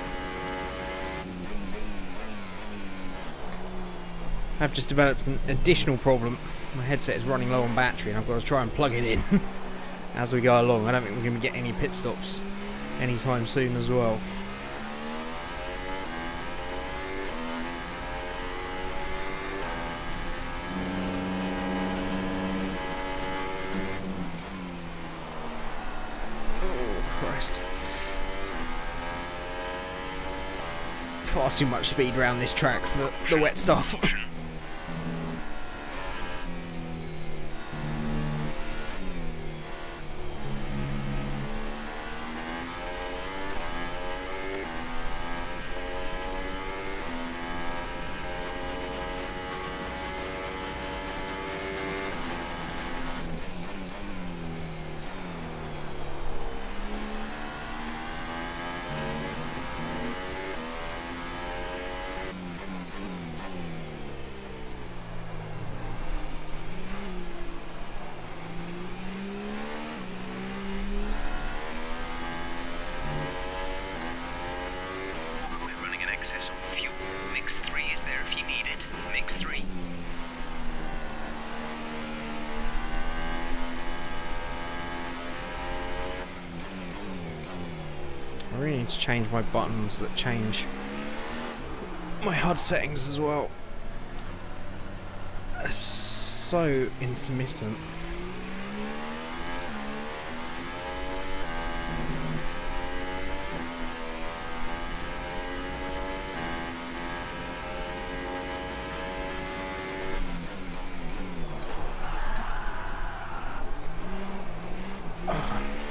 I've just developed an additional problem. My headset is running low on battery and I've got to try and plug it in as we go along. I don't think we're going to get any pit stops anytime soon as well. Oh Christ. Far too much speed around this track for the wet stuff. Access on fuel. Mix 3 is there if you need it. Mix 3. I really need to change my buttons that change my HUD settings as well. It's so intermittent.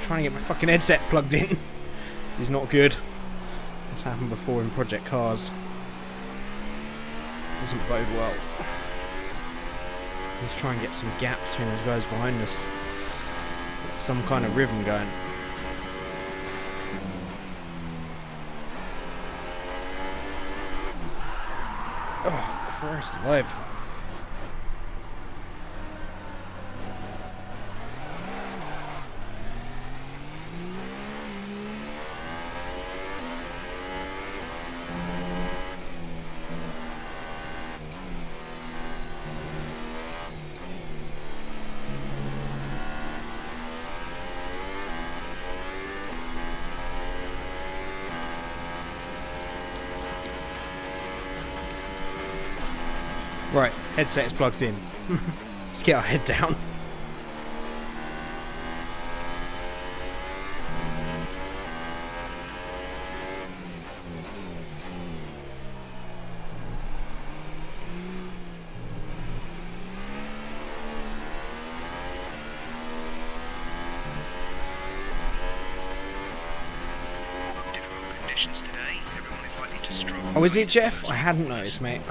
Trying to get my fucking headset plugged in. This is not good. This happened before in Project Cars. Doesn't bode well. Let's try and get some gap between those guys behind us. Get some kind of rhythm going. Oh, Christ alive. Right, headset is plugged in. Let's get our head down. Today, everyone is likely to struggle. Oh, is it, Jeff? I hadn't noticed, mate.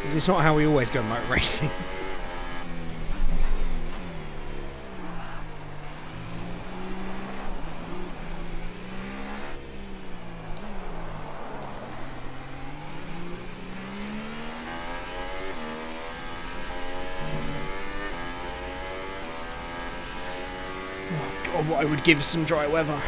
Is this not how we always go motor racing? Oh God, what I would give some dry weather.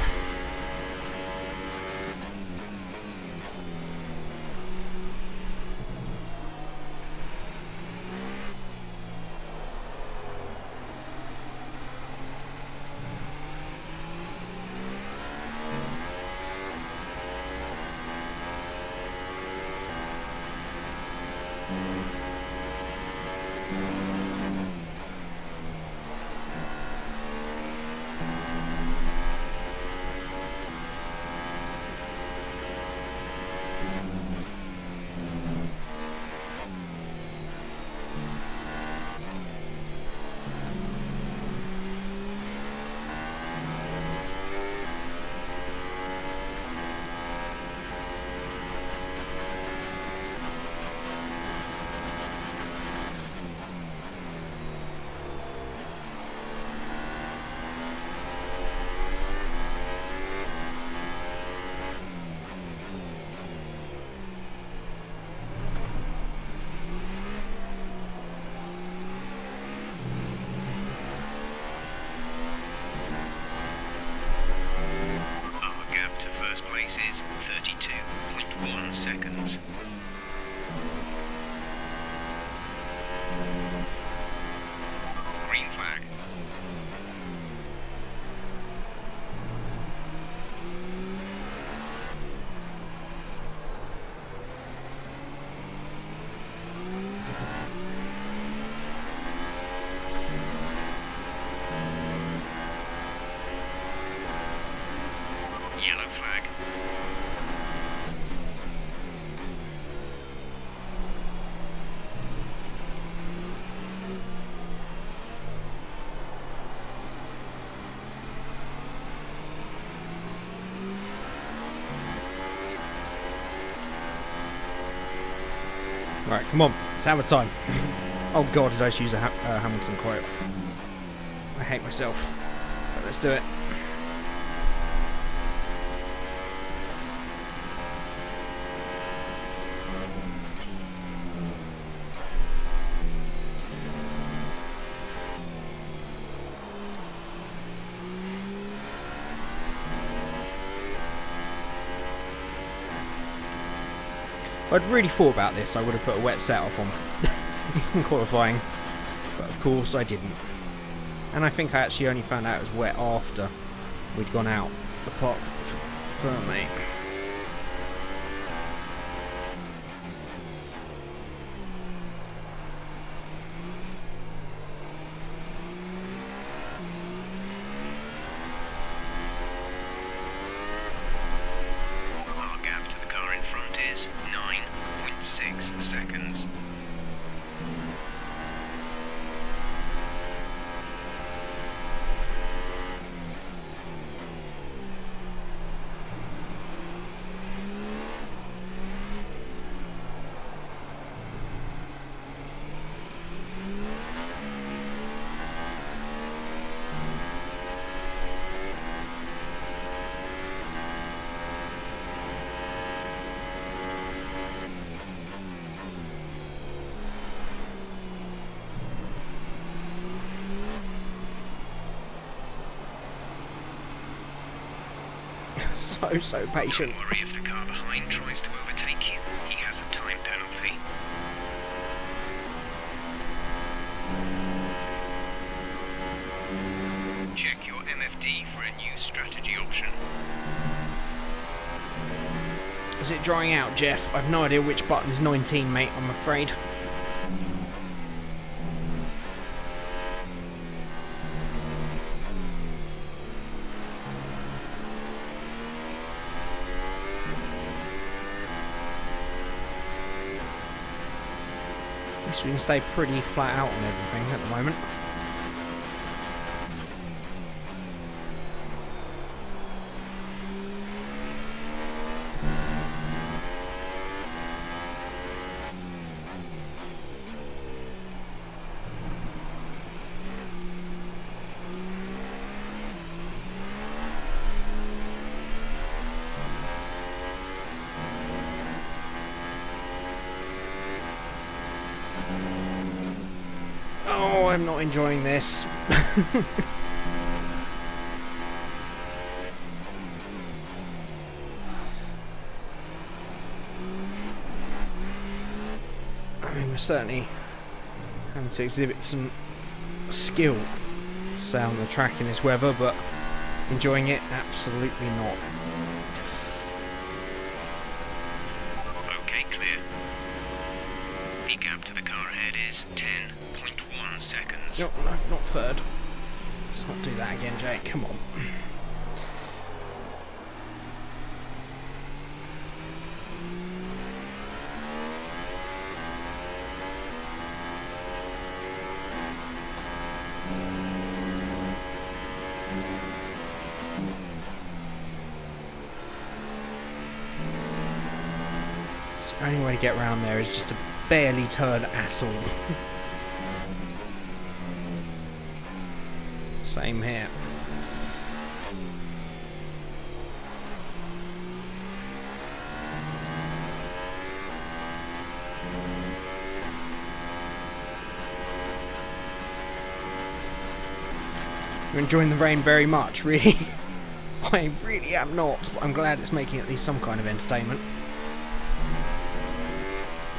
Is 32.1 seconds. Green flag. Yellow flag. Right, come on, it's hammer time. Oh God, did I just use a Hamilton quote? I hate myself. But let's do it. If I'd really thought about this, I would have put a wet setup on in qualifying, but of course I didn't. And I think I actually only found out it was wet after we'd gone out the park for me. Our gap to the car in front is 9.6 seconds. So patient. Don't worry if the car behind tries to overtake you. He has a time penalty. Check your MFD for a new strategy option. Is it drying out, Jeff? I've no idea which button is 19, mate, I'm afraid. At least we can stay pretty flat out on everything at the moment. Oh, I'm not enjoying this. I mean, we're certainly having to exhibit some skill, say, on the track in this weather, but enjoying it? Absolutely not. Okay, clear. The gap to the car ahead is 10.1 seconds. No, no, not third. Let's not do that again, Jake. Come on. So the only way to get around there is just to barely turn at all. Same here. You're enjoying the rain very much, really? I really am not, but I'm glad it's making at least some kind of entertainment.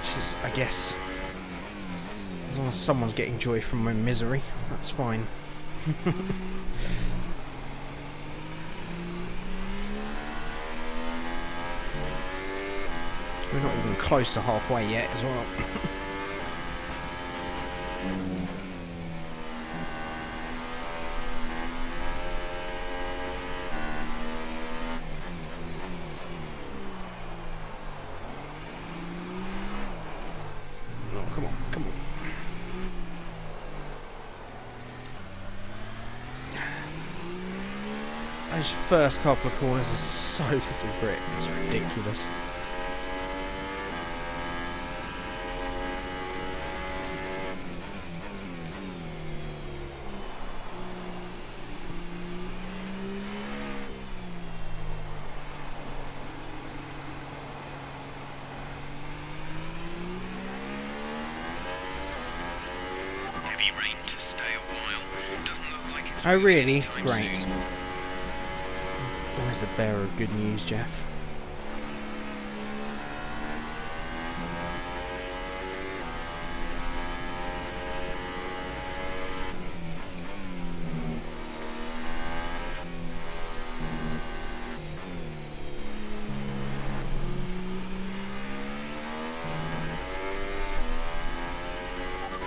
Which is, I guess, as long as someone's getting joy from my misery, that's fine. We're not even close to halfway yet as well. Oh, come on, come on. Those first couple of corners are so little grip, it's ridiculous. Heavy rain to stay a while. Doesn't look like it's Oh really? anytime Great. soon. Always the bearer of good news, Jeff.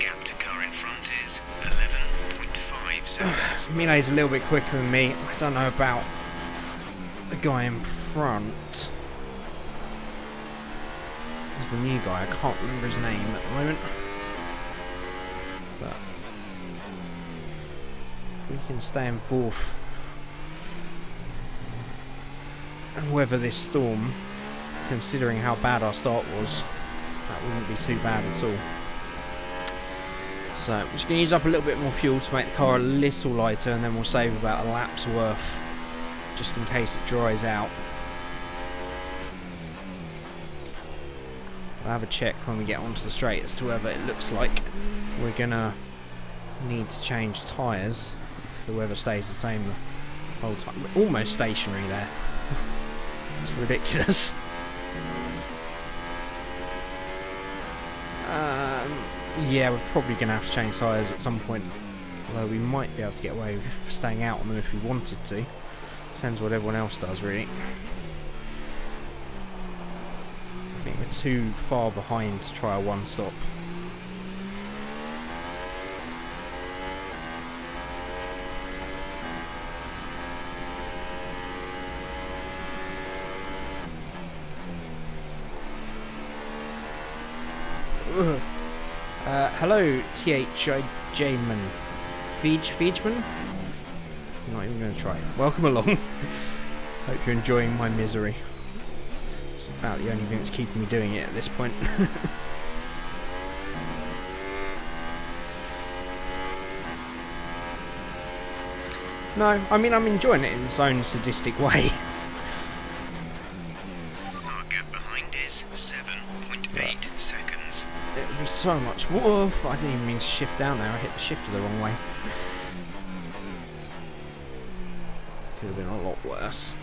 Gap to car in front is 11.5 seconds. Mine's a little bit quicker than me. I don't know about the guy in front. He's the new guy. I can't remember his name at the moment. But if we can stay in fourth and weather this storm, considering how bad our start was, that wouldn't be too bad at all. So I'm just going to use up a little bit more fuel to make the car a little lighter, and then we'll save about a lap's worth just in case it dries out. I'll have a check when we get onto the straight as to whether it looks like we're going to need to change tyres if the weather stays the same the whole time. We're almost stationary there. It's ridiculous. Yeah, we're probably going to have to change tyres at some point. Although we might be able to get away with staying out on them if we wanted to. Depends what everyone else does, really. I think we're too far behind to try a one-stop. Hello, T-H-I-J-man. Feedman? I'm not even going to try it. Welcome along. Hope you're enjoying my misery. It's about the only thing that's keeping me doing it at this point. No, I mean, I'm enjoying it in its own sadistic way. Our gap behind is 7.8 seconds. It would be so much. Woof! I didn't even mean to shift down there. I hit the shifter the wrong way. Could have been a lot worse.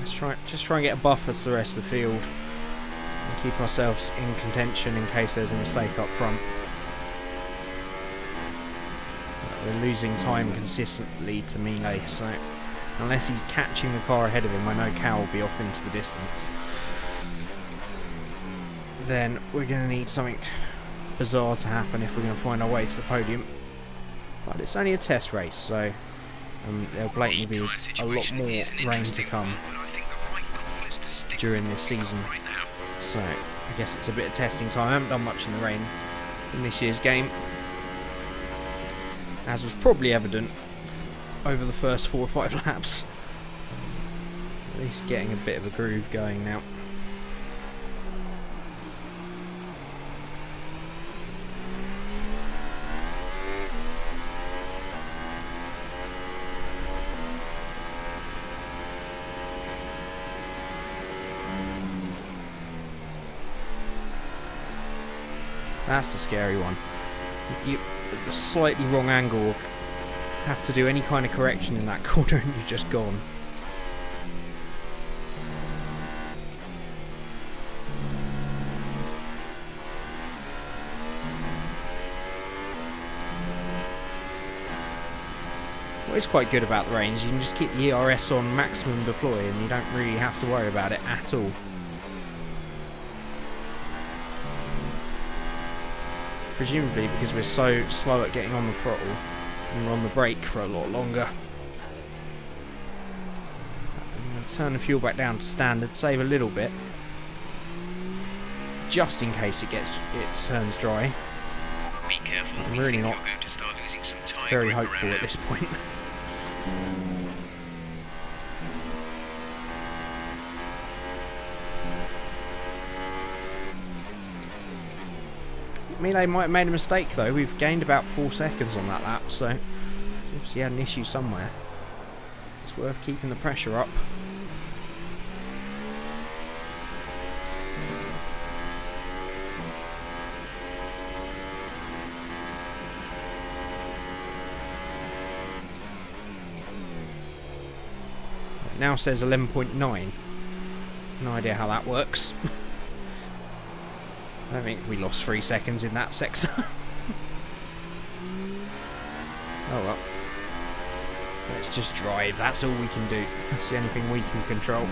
Let's just try and get a buffer to the rest of the field and keep ourselves in contention in case there's a mistake up front. We're losing time consistently to Melee, so unless he's catching the car ahead of him, I know Cal will be off into the distance. Then we're going to need something bizarre to happen if we're going to find our way to the podium. But it's only a test race, so there'll blatantly be a lot more rain to come during this season. So I guess it's a bit of testing time. I haven't done much in the rain in this year's game, as was probably evident over the first 4 or 5 laps. At least getting a bit of a groove going now. That's the scary one. You, at the slightly wrong angle, have to do any kind of correction in that corner and you're just gone. What is quite good about the range, you can just keep the ERS on maximum deploy and you don't really have to worry about it at all. Presumably because we're so slow at getting on the throttle and we're on the brake for a lot longer. I'm going to turn the fuel back down to standard, save a little bit, just in case it turns dry. Be careful. I'm really not You're going to start losing some time very hopeful at this point. Melee might have made a mistake though. We've gained about 4 seconds on that lap, so obviously had an issue somewhere. It's worth keeping the pressure up. It now says 11.9. No idea how that works. I don't think we lost 3 seconds in that sector. Oh well. Let's just drive, that's all we can do. That's the only thing we can control.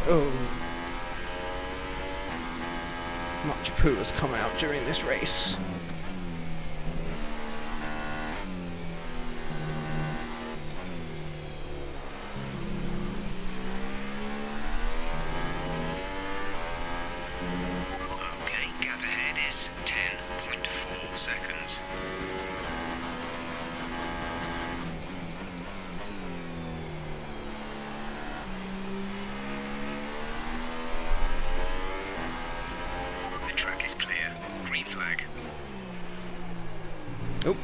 Oh. Much poo has come out during this race. Seconds. The track is clear. Green flag. Oh.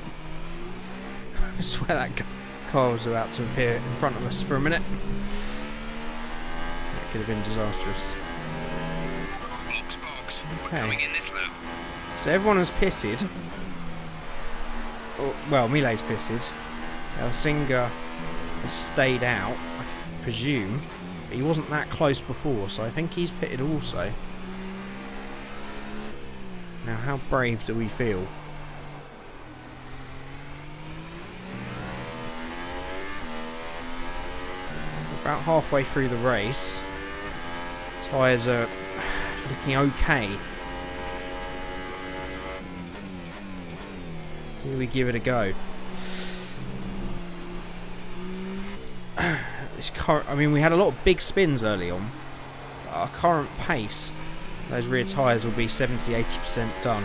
I swear that car was about to appear in front of us for a minute. That could have been disastrous. Box. Okay. Coming in this lap. So everyone has pitted. Oh, well, Melee's pitted. Elsinga has stayed out, I presume. But he wasn't that close before, so I think he's pitted also. Now, how brave do we feel? We're about halfway through the race. Tyres are looking okay. Do we give it a go? I mean, we had a lot of big spins early on. But our current pace, those rear tyres will be 70-80% done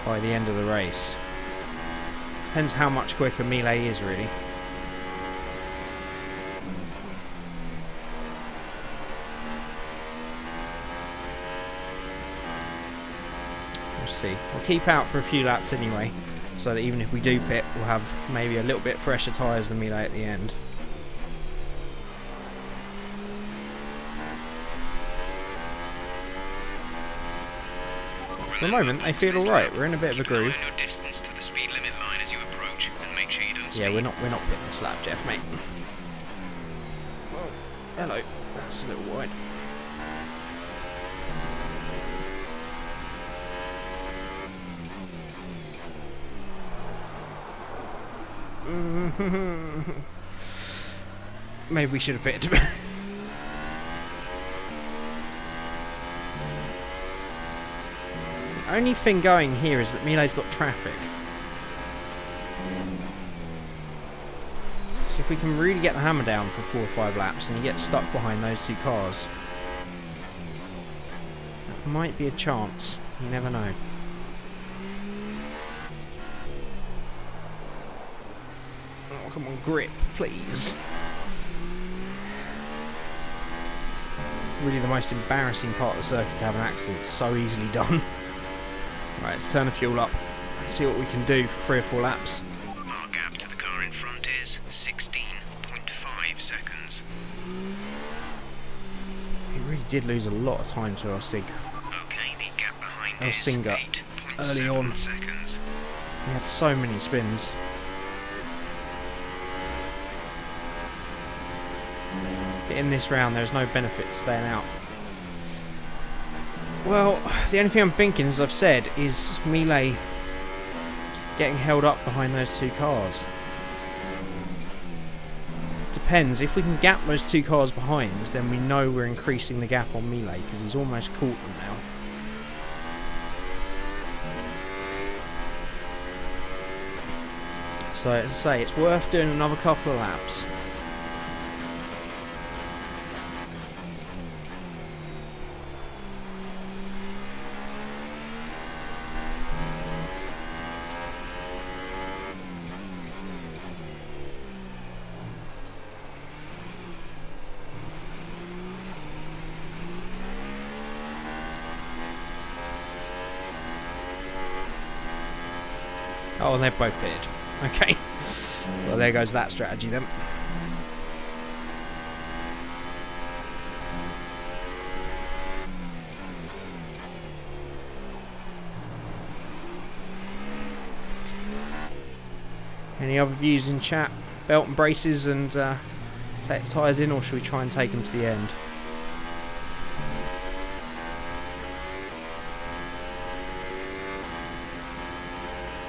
by the end of the race. Depends how much quicker Melee is, really. We'll see. We'll keep out for a few laps anyway, so that even if we do pit, we'll have maybe a little bit fresher tyres than Melee at the end. For the moment, they feel alright. We're in a bit of a groove. Yeah, we're not pitting this lap, Jeff, mate. Well, hello. That's a little wide. Maybe we should have pitted. The only thing going here is that Melee's got traffic. So if we can really get the hammer down for 4 or 5 laps and you get stuck behind those 2 cars, that might be a chance. You never know. Oh, come on, grip, please. Really the most embarrassing part of the circuit to have an accident. It's so easily done. Right, let's turn the fuel up and see what we can do for 3 or 4 laps. Our gap to the car in front is 16.5 seconds. We really did lose a lot of time to our Sig. Okay, the gap behind El is Singa 8.7 early on. seconds. We had so many spins. In this round, there's no benefit to staying out. Well, the only thing I'm thinking, as I've said, is Melee getting held up behind those 2 cars. Depends. If we can gap those 2 cars behind, then we know we're increasing the gap on Melee, because he's almost caught them now. So, as I say, it's worth doing another couple of laps. Oh, they're both pitted. Okay. Well, there goes that strategy then. Any other views in chat? Belt and braces and take the tyres in, or should we try and take them to the end?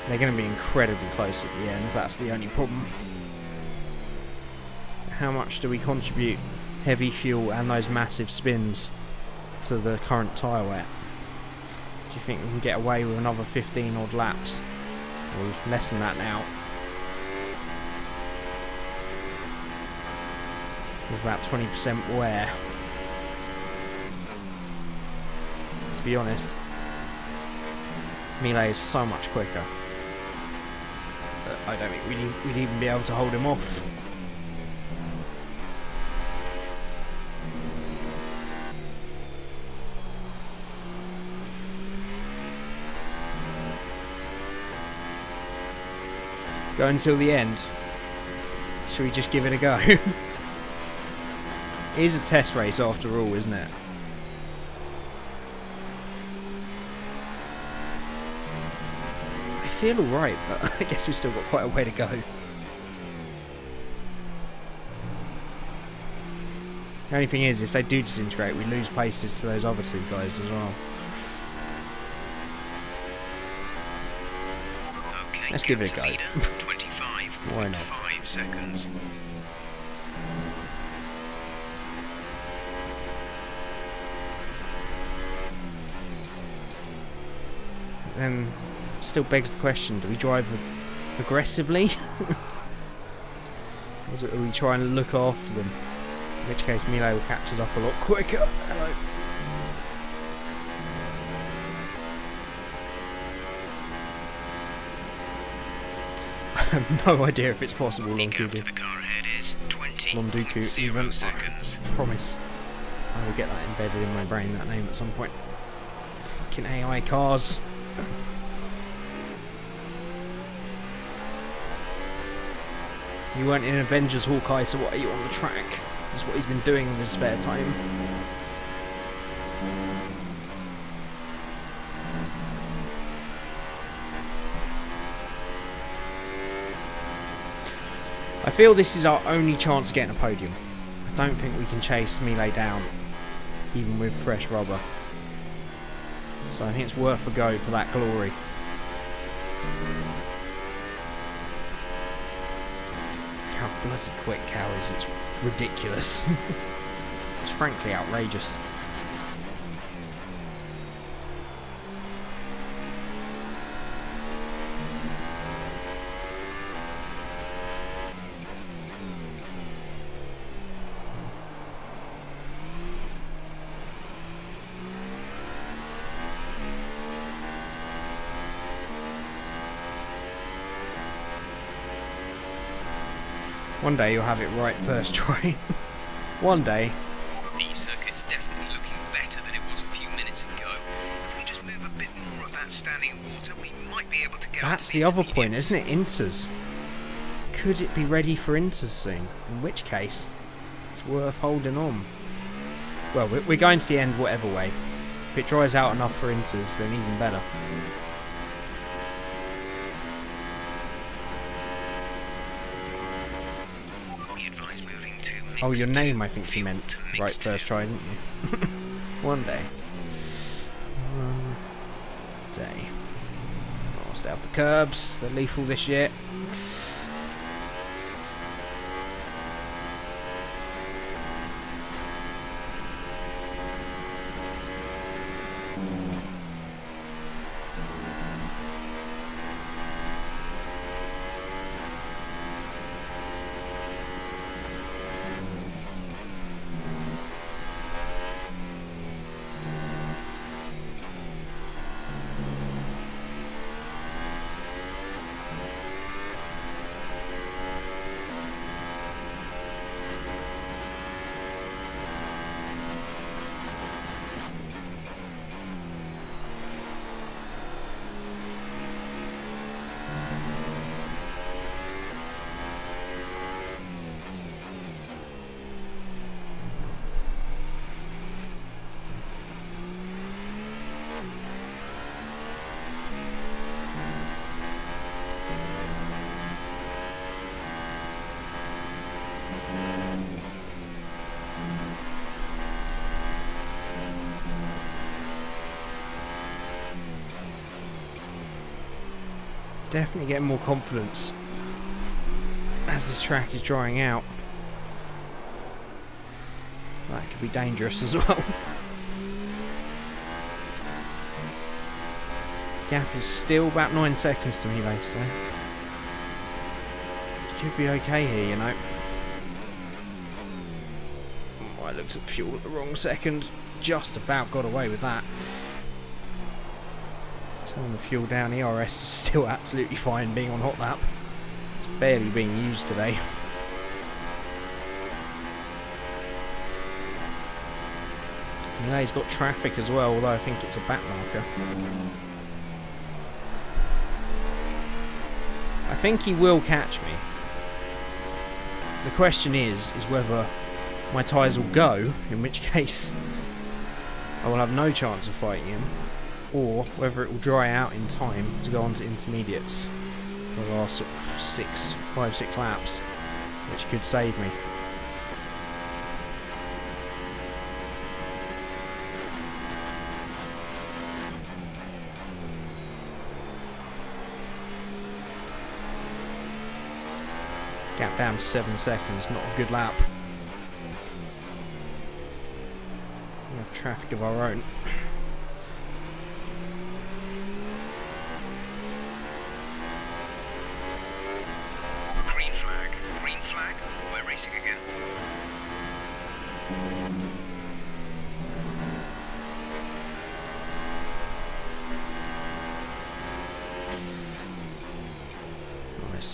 They're going to be incredibly close at the end, that's the only problem. How much do we contribute heavy fuel and those massive spins to the current tyre wear? Do you think we can get away with another 15 odd laps? Or less than that now? With about 20% wear. To be honest, Melee is so much quicker. I don't think we'd even be able to hold him off. Go until the end. Should we just give it a go? It is a test race after all, isn't it? I feel alright, but I guess we've still got quite a way to go. The only thing is, if they do disintegrate, we lose paces to those other 2 guys as well. Okay, let's give it a go. 25.5 Why not? seconds. Then still begs the question, do we drive aggressively? Or are we trying to look after them? In which case Mile will catch us up a lot quicker. Hello. I have no idea if it's possible. The gap to the car ahead is 20.0 even. seconds. I promise I will get that embedded in my brain, that name, at some point. Fucking AI cars. You weren't in Avengers Hawkeye, so what are you on the track? This is what he's been doing in his spare time. I feel this is our only chance of getting a podium. I don't think we can chase Mile down, even with fresh rubber. So I think it's worth a go for that glory. How bloody quick Cow is, it's ridiculous. It's frankly outrageous. One day you'll have it right first try. One day. The circuit's definitely looking better than it was a few minutes ago. If we just move a bit more of that standing water, we might be able to get That's the other point, isn't it? Inters. Could it be ready for Inters soon? In which case, it's worth holding on. Well, we're going to the end whatever way. If it dries out enough for Inters, then even better. Oh, your name, I think you meant right first try, didn't you? One day. One day. Oh, stay off the curbs. They're lethal this year. Definitely getting more confidence as this track is drying out. That could be dangerous as well. Gap is still about 9 seconds to me though, so could be okay here, you know. Oh, I looked at fuel at the wrong second. Just about got away with that. Turn the fuel down. ERS is still absolutely fine being on hot lap. It's barely being used today. And now he's got traffic as well, although I think it's a back marker. I think he will catch me. The question is whether my tyres will go, in which case I will have no chance of fighting him, or whether it will dry out in time to go on to intermediates for the last sort of 5-6 laps, which could save me. Gap down 7 seconds, not a good lap. We have traffic of our own. Green flag, green flag.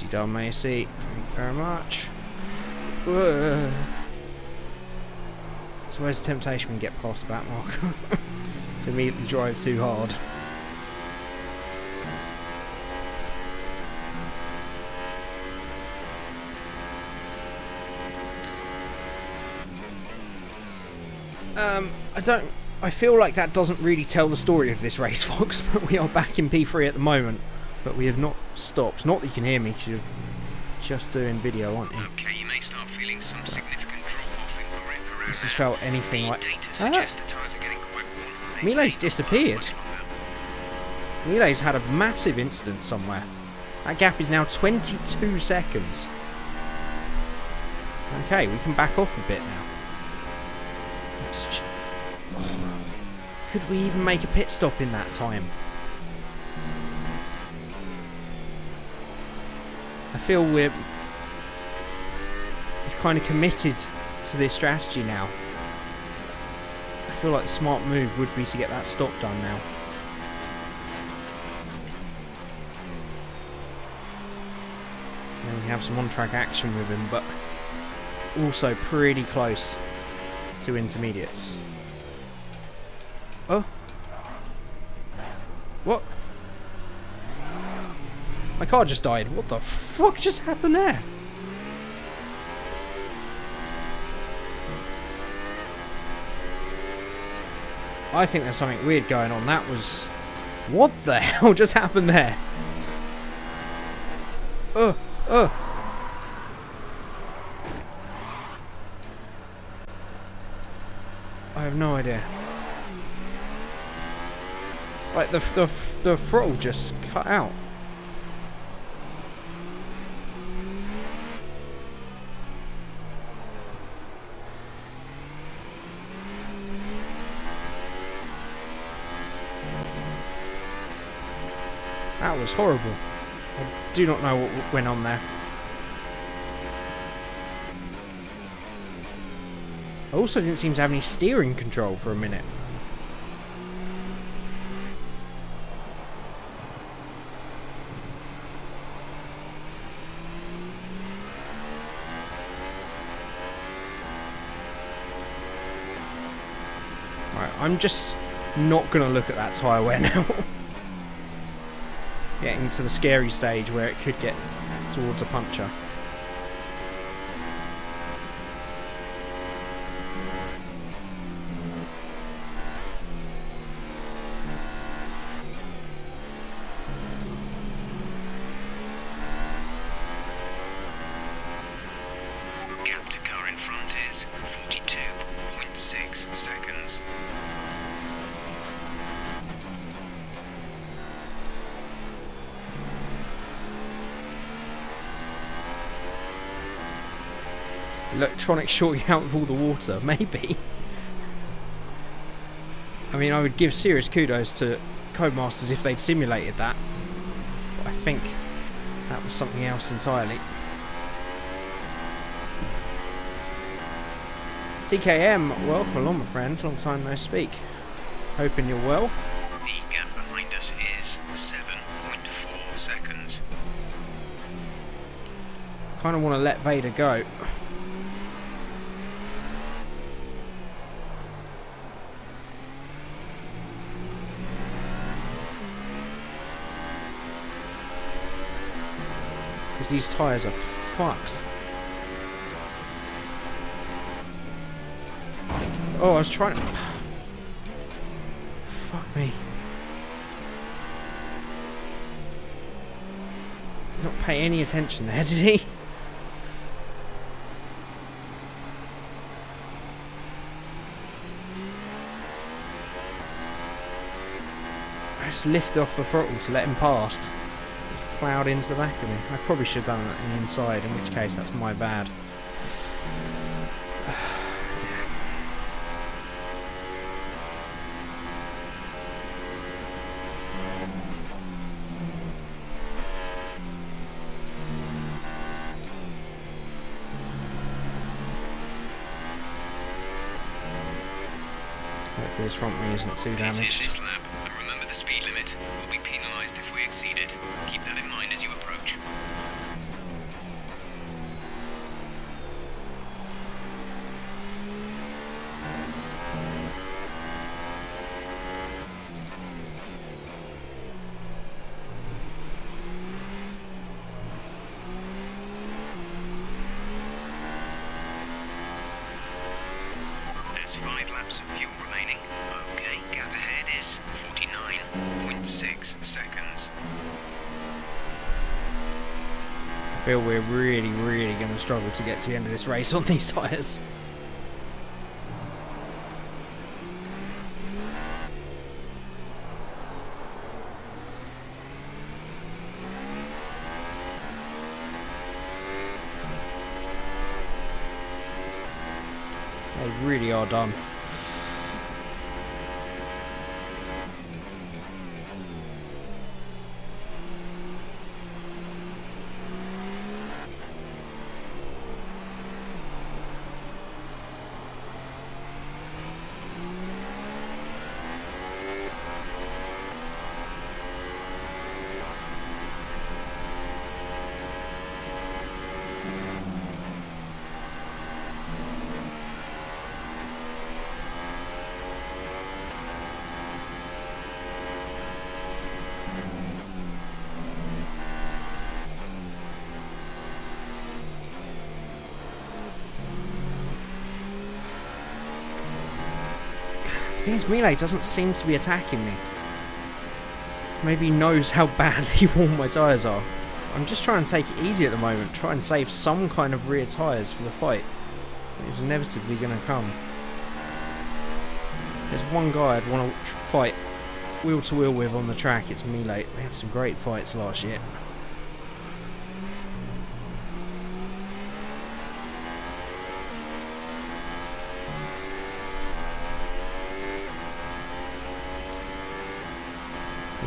done, Macy. Thank you very much. Whoa. So where's the temptation when you get past the back mark? To immediately drive too hard. I feel like that doesn't really tell the story of this race, Fox, but we are back in P3 at the moment, but we have not stopped. Not that you can hear me, because you're just doing video, aren't you? Okay, you may start feeling some significant drop-off in grip around. This has felt anything like... Data suggests the tyres are getting quite worn. Miele's disappeared. Miele's had a massive incident somewhere. That gap is now 22 seconds. Okay, we can back off a bit now. Could we even make a pit stop in that time? I feel we've kind of committed to this strategy now. I feel like the smart move would be to get that stop done now. And we have some on-track action with him, but also pretty close to intermediates. Oh. What? My car just died. What the fuck just happened there? I think there's something weird going on. That was... What the hell just happened there? I have no idea. Like the throttle just cut out. That was horrible. I do not know what went on there. I also didn't seem to have any steering control for a minute. Right, I'm just not going to look at that tyre wear now. It's getting to the scary stage where it could get towards a puncture. Electronic shorting out with all the water, maybe. I mean, I would give serious kudos to Codemasters if they'd simulated that, but I think that was something else entirely. TKM, welcome along, my friend. Long time no speak. Hoping you're well. The gap behind us is 7.4 seconds. Kind of want to let Vader go. Because these tyres are fucked. Oh, I was trying to... Fuck me. Not pay any attention there, did he? I just lifted off the throttle to let him past. Just ploughed into the back of me. I probably should have done that in the inside, in which case that's my bad. Hopefully his front wing isn't too damaged. This lap, but remember the speed limit. We'll be penalised if we exceed it. Keep that in mind as you approach. laps of fuel remaining. Okay, gap ahead is 49.6 seconds. I feel we're really going to struggle to get to the end of this race on these tyres. They really are done. Melee doesn't seem to be attacking me. Maybe he knows how badly worn my tyres are. I'm just trying to take it easy at the moment, try and save some kind of rear tyres for the fight. It's inevitably going to come. There's one guy I'd want to fight wheel to wheel with on the track, it's Melee. We had some great fights last year.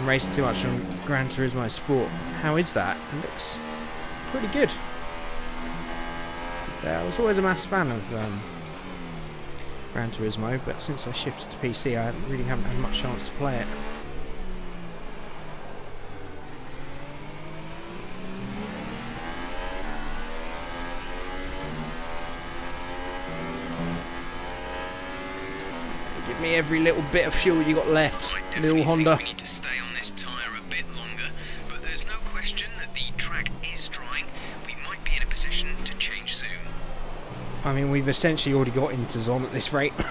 Racing too much on Gran Turismo Sport. How is that? It looks pretty good. I was always a massive fan of Gran Turismo, but since I shifted to PC I really haven't had much chance to play it. Give me every little bit of fuel you got left, little Honda. We need to stay on this tyre a bit longer, but there's no question that the track is drying. We might be in a position to change soon. I mean, we've essentially already got Inters on at this rate. I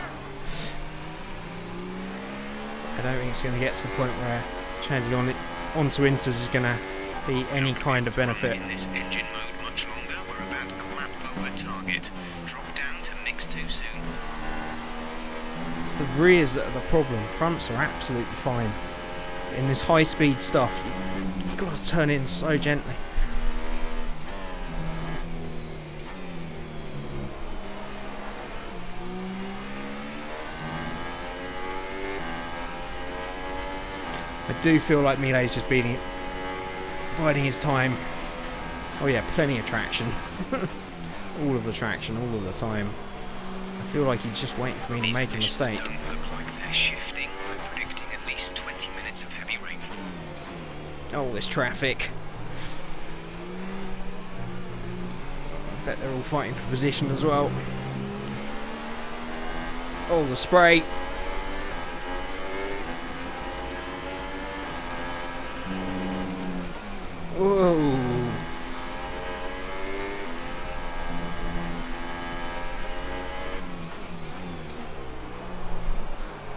don't think it's going to get to the point where changing onto Inters is going to be any kind of benefit. In this engine mode much longer, we're about a lap over target. Drop down to mix too soon. It's the rears that are the problem. Fronts are absolutely fine. In this high speed stuff, you've got to turn in so gently. I do feel like Miele's just biding his time. Oh yeah, plenty of traction. All of the traction, all of the time. I feel like he's just waiting for me to make a mistake. Don't look like they're shifting. I'm predicting at least 20 minutes of heavy rainfall. Oh, this traffic. I bet they're all fighting for position as well. Oh, the spray. Whoa.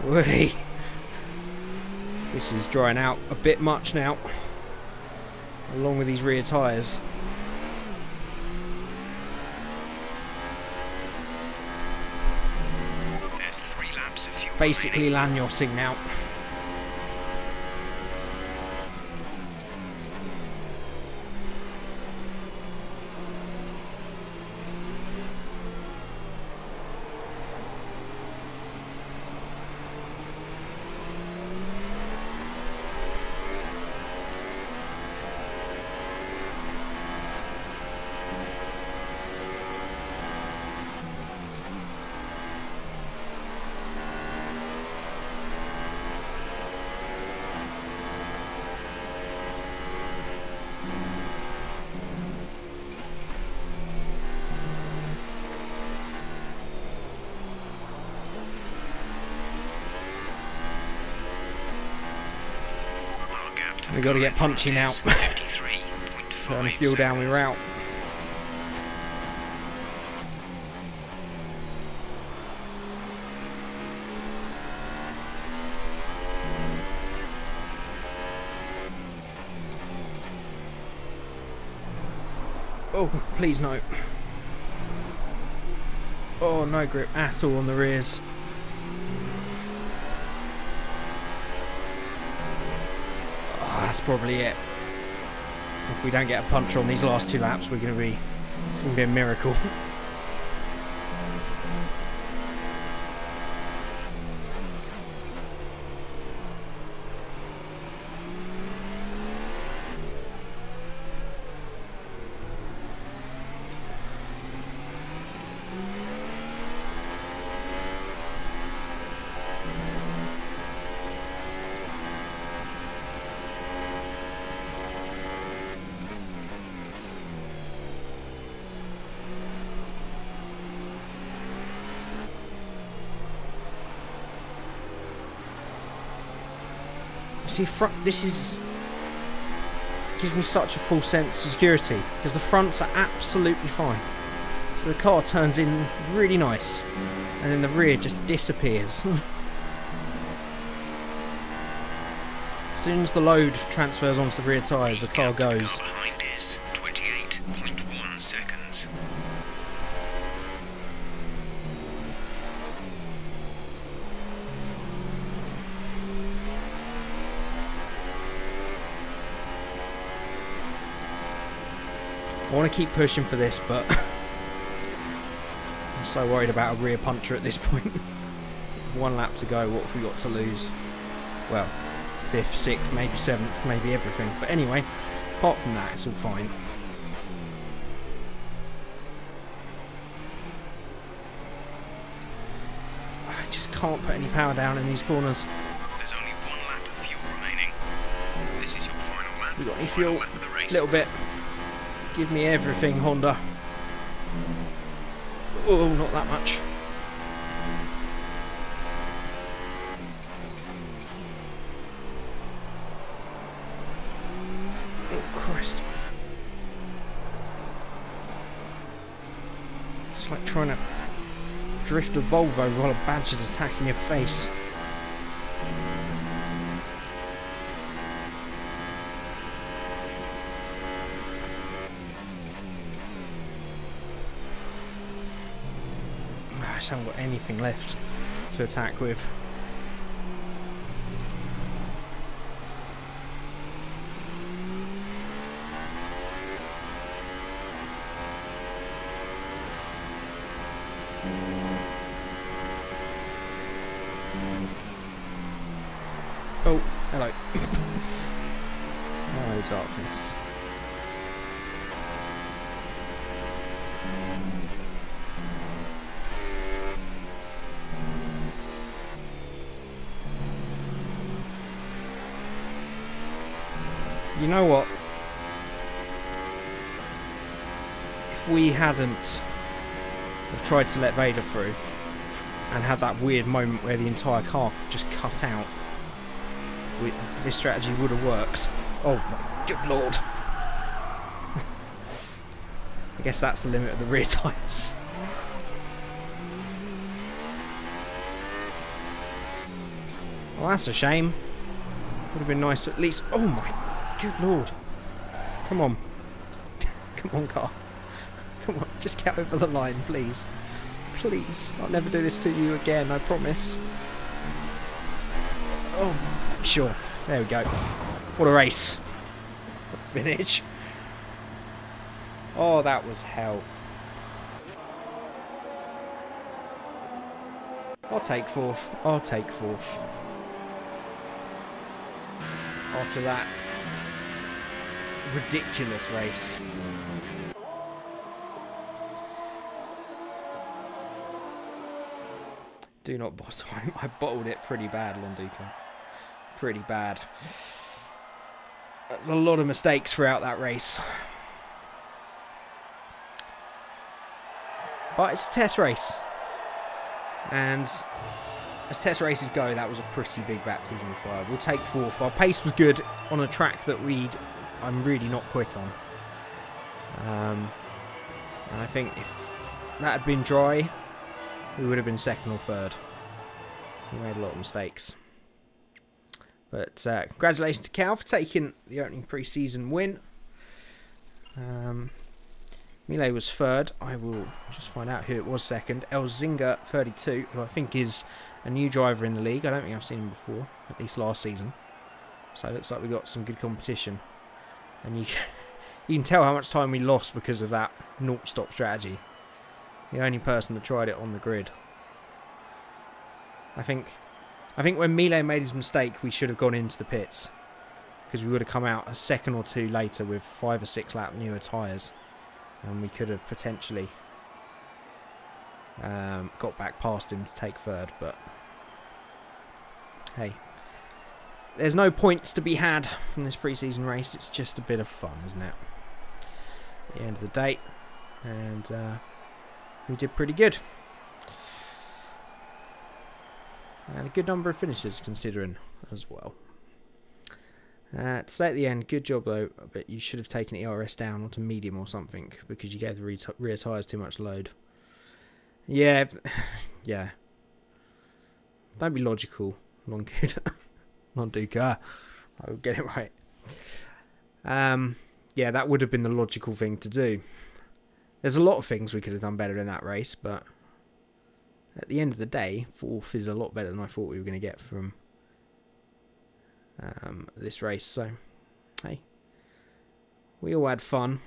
Whee. This is drying out a bit much now, along with these rear tyres. There's 3 laps of fuel Basically remaining. lanyarding now. We've got to get punchy now. Turn the fuel down, we're out. Oh, please no. Oh, no grip at all on the rears. Oh, that's probably it. If we don't get a puncture on these last 2 laps, it's going to be a miracle. See, this gives me such a false sense of security because the fronts are absolutely fine. So the car turns in really nice, and then the rear just disappears. As soon as the load transfers onto the rear tyres, the car goes. Behind is 28.1 seconds. I want to keep pushing for this, but I'm so worried about a rear puncture at this point. 1 lap to go, what have we got to lose? Well, 5th, 6th, maybe 7th, maybe everything. But anyway, apart from that, it's all fine. I just can't put any power down in these corners. There's only 1 lap of fuel remaining. This is your final lap. We got any fuel? Final lap of the race. Little bit. Give me everything, Honda. Oh, not that much. Oh, Christ. It's like trying to drift a Volvo while a badge is attacking your face. I just haven't got anything left to attack with. Oh, hello. Hello, darkness. You know what? If we hadn't tried to let Vader through and had that weird moment where the entire car just cut out, this strategy would have worked. Oh my good lord. I guess that's the limit of the rear tyres. Well, that's a shame. Would have been nice to at least... Oh my good lord. Come on. Come on, car. Come on, just get over the line, please. Please. I'll never do this to you again, I promise. Oh, sure. There we go. What a race. What a finish. Oh, that was hell. I'll take 4th. I'll take 4th. After that ridiculous race. Do not bottle. I bottled it pretty bad, Londuca. Pretty bad. There's a lot of mistakes throughout that race. But it's a test race. And as test races go, that was a pretty big baptism of fire. We'll take 4th. Our pace was good on a track that I'm really not quick on. And I think if that had been dry, we would have been 2nd or 3rd. We made a lot of mistakes. But congratulations to Cal for taking the opening pre-season win. Miele was third. I will just find out who it was second. Elzinga 32, who I think is a new driver in the league. I don't think I've seen him before, at least last season. So it looks like we got some good competition. And you can tell how much time we lost because of that naught-stop strategy. The only person that tried it on the grid. I think when Miele made his mistake, we should have gone into the pits. Because we would have come out a second or two later with 5 or 6 lap newer tyres. And we could have potentially got back past him to take third, but hey, there's no points to be had from this pre-season race. It's just a bit of fun, isn't it? At the end of the day, and we did pretty good, and a good number of finishes considering as well. To say at the end, good job though, but you should have taken ERS down onto medium or something because you gave the rear tyres too much load. Yeah, yeah. Don't be logical, Londuca. I will get it right. Yeah, that would have been the logical thing to do. There's a lot of things we could have done better in that race, but at the end of the day, 4th is a lot better than I thought we were going to get from this race. So hey, we all had fun.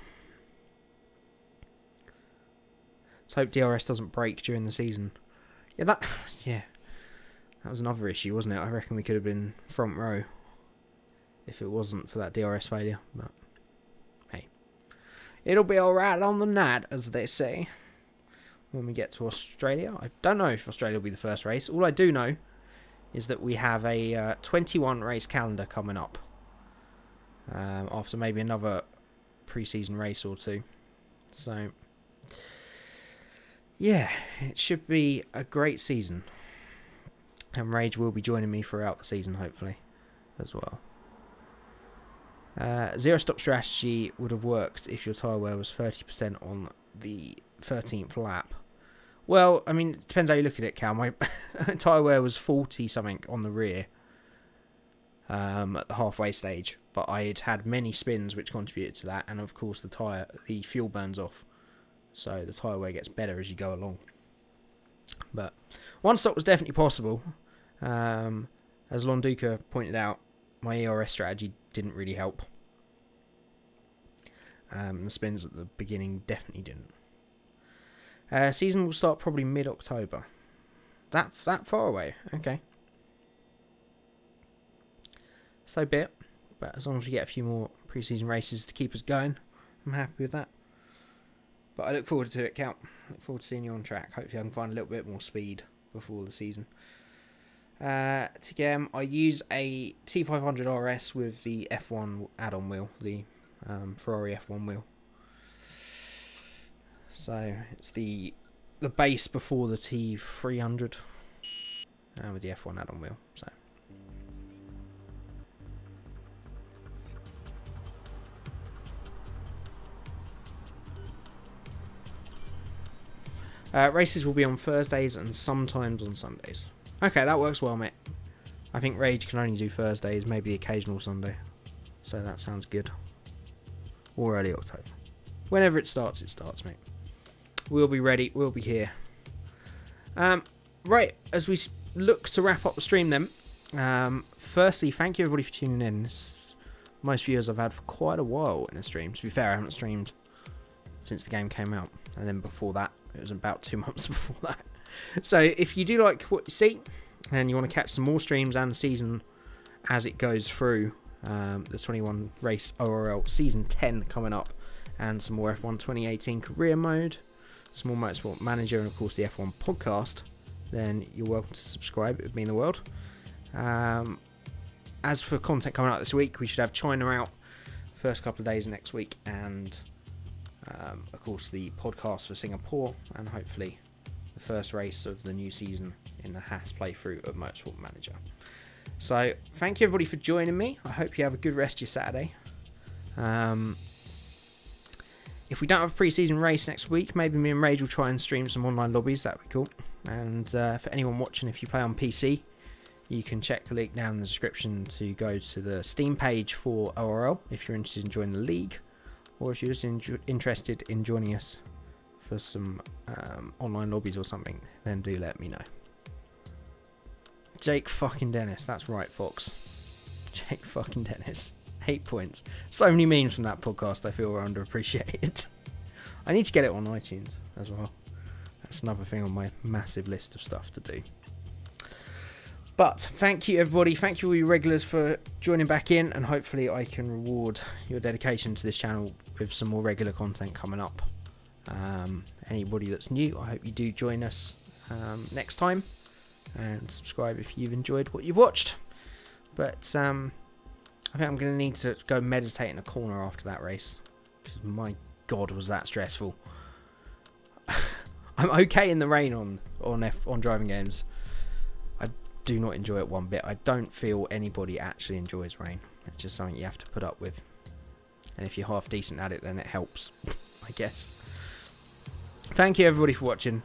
Let's hope DRS doesn't break during the season. Yeah, that was another issue, wasn't it? I reckon we could have been front row if it wasn't for that DRS failure, but hey, it'll be alright on the night, as they say, when we get to Australia. I don't know if Australia will be the first race. All I do know is that we have a 21 race calendar coming up after maybe another pre-season race or two. So yeah, it should be a great season, and Rage will be joining me throughout the season hopefully as well. Zero stop strategy would have worked if your tyre wear was 30% on the 13th lap. Well, I mean, it depends how you look at it, Cal. My tyre wear was 40 something on the rear at the halfway stage, but I had had many spins which contributed to that, and of course the fuel burns off, so the tyre wear gets better as you go along. But one stop was definitely possible. As Londuca pointed out, my ERS strategy didn't really help. The spins at the beginning definitely didn't. Season will start probably mid-October. That far away? Okay. So be it. But as long as we get a few more pre-season races to keep us going, I'm happy with that. But I look forward to it, Cal. Look forward to seeing you on track. Hopefully I can find a little bit more speed before the season. TGM, I use a T500 RS with the F1 add-on wheel, the Ferrari F1 wheel. So it's the base before the T300 with the F1 add-on wheel. So races will be on Thursdays and sometimes on Sundays. Okay, that works well, mate. I think Rage can only do Thursdays, maybe the occasional Sunday. So that sounds good. Or early October. Whenever it starts, mate. We'll be ready. We'll be here. Right, as we look to wrap up the stream then. Firstly, thank you everybody for tuning in. It's most viewers I've had for quite a while in a stream. To be fair, I haven't streamed since the game came out. And then before that, it was about 2 months before that. So if you do like what you see, and you want to catch some more streams and the season as it goes through, the 21 race ORL season 10 coming up, and some more F1 2018 career mode, some more Motorsport Manager, and of course the F1 podcast, then you're welcome to subscribe. It would mean the world. As for content coming out this week, we should have China out first couple of days next week, and of course the podcast for Singapore, and hopefully the first race of the new season in the Haas playthrough of Motorsport Manager. So thank you everybody for joining me. I hope you have a good rest of your Saturday. If we don't have a pre-season race next week, maybe me and Rage will try and stream some online lobbies. That'd be cool. And for anyone watching, if you play on PC, you can check the link down in the description to go to the Steam page for ORL if you're interested in joining the league. or if you're just interested in joining us for some online lobbies or something, then do let me know. Jake fucking Dennis, that's right, Fox. Jake fucking Dennis. 8 points. So many memes from that podcast I feel are underappreciated. I need to get it on iTunes as well. That's another thing on my massive list of stuff to do. But thank you everybody, thank you all you regulars for joining back in, and hopefully I can reward your dedication to this channel with some more regular content coming up. Anybody that's new, I hope you do join us next time, and subscribe if you've enjoyed what you've watched. But I think I'm going to need to go meditate in a corner after that race, because my god was that stressful. I'm okay in the rain on driving games. I do not enjoy it one bit. I don't feel anybody actually enjoys rain. It's just something you have to put up with, and if you're half decent at it, then it helps, I guess. Thank you everybody for watching,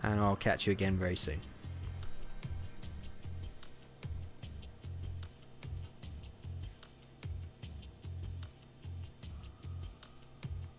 and I'll catch you again very soon.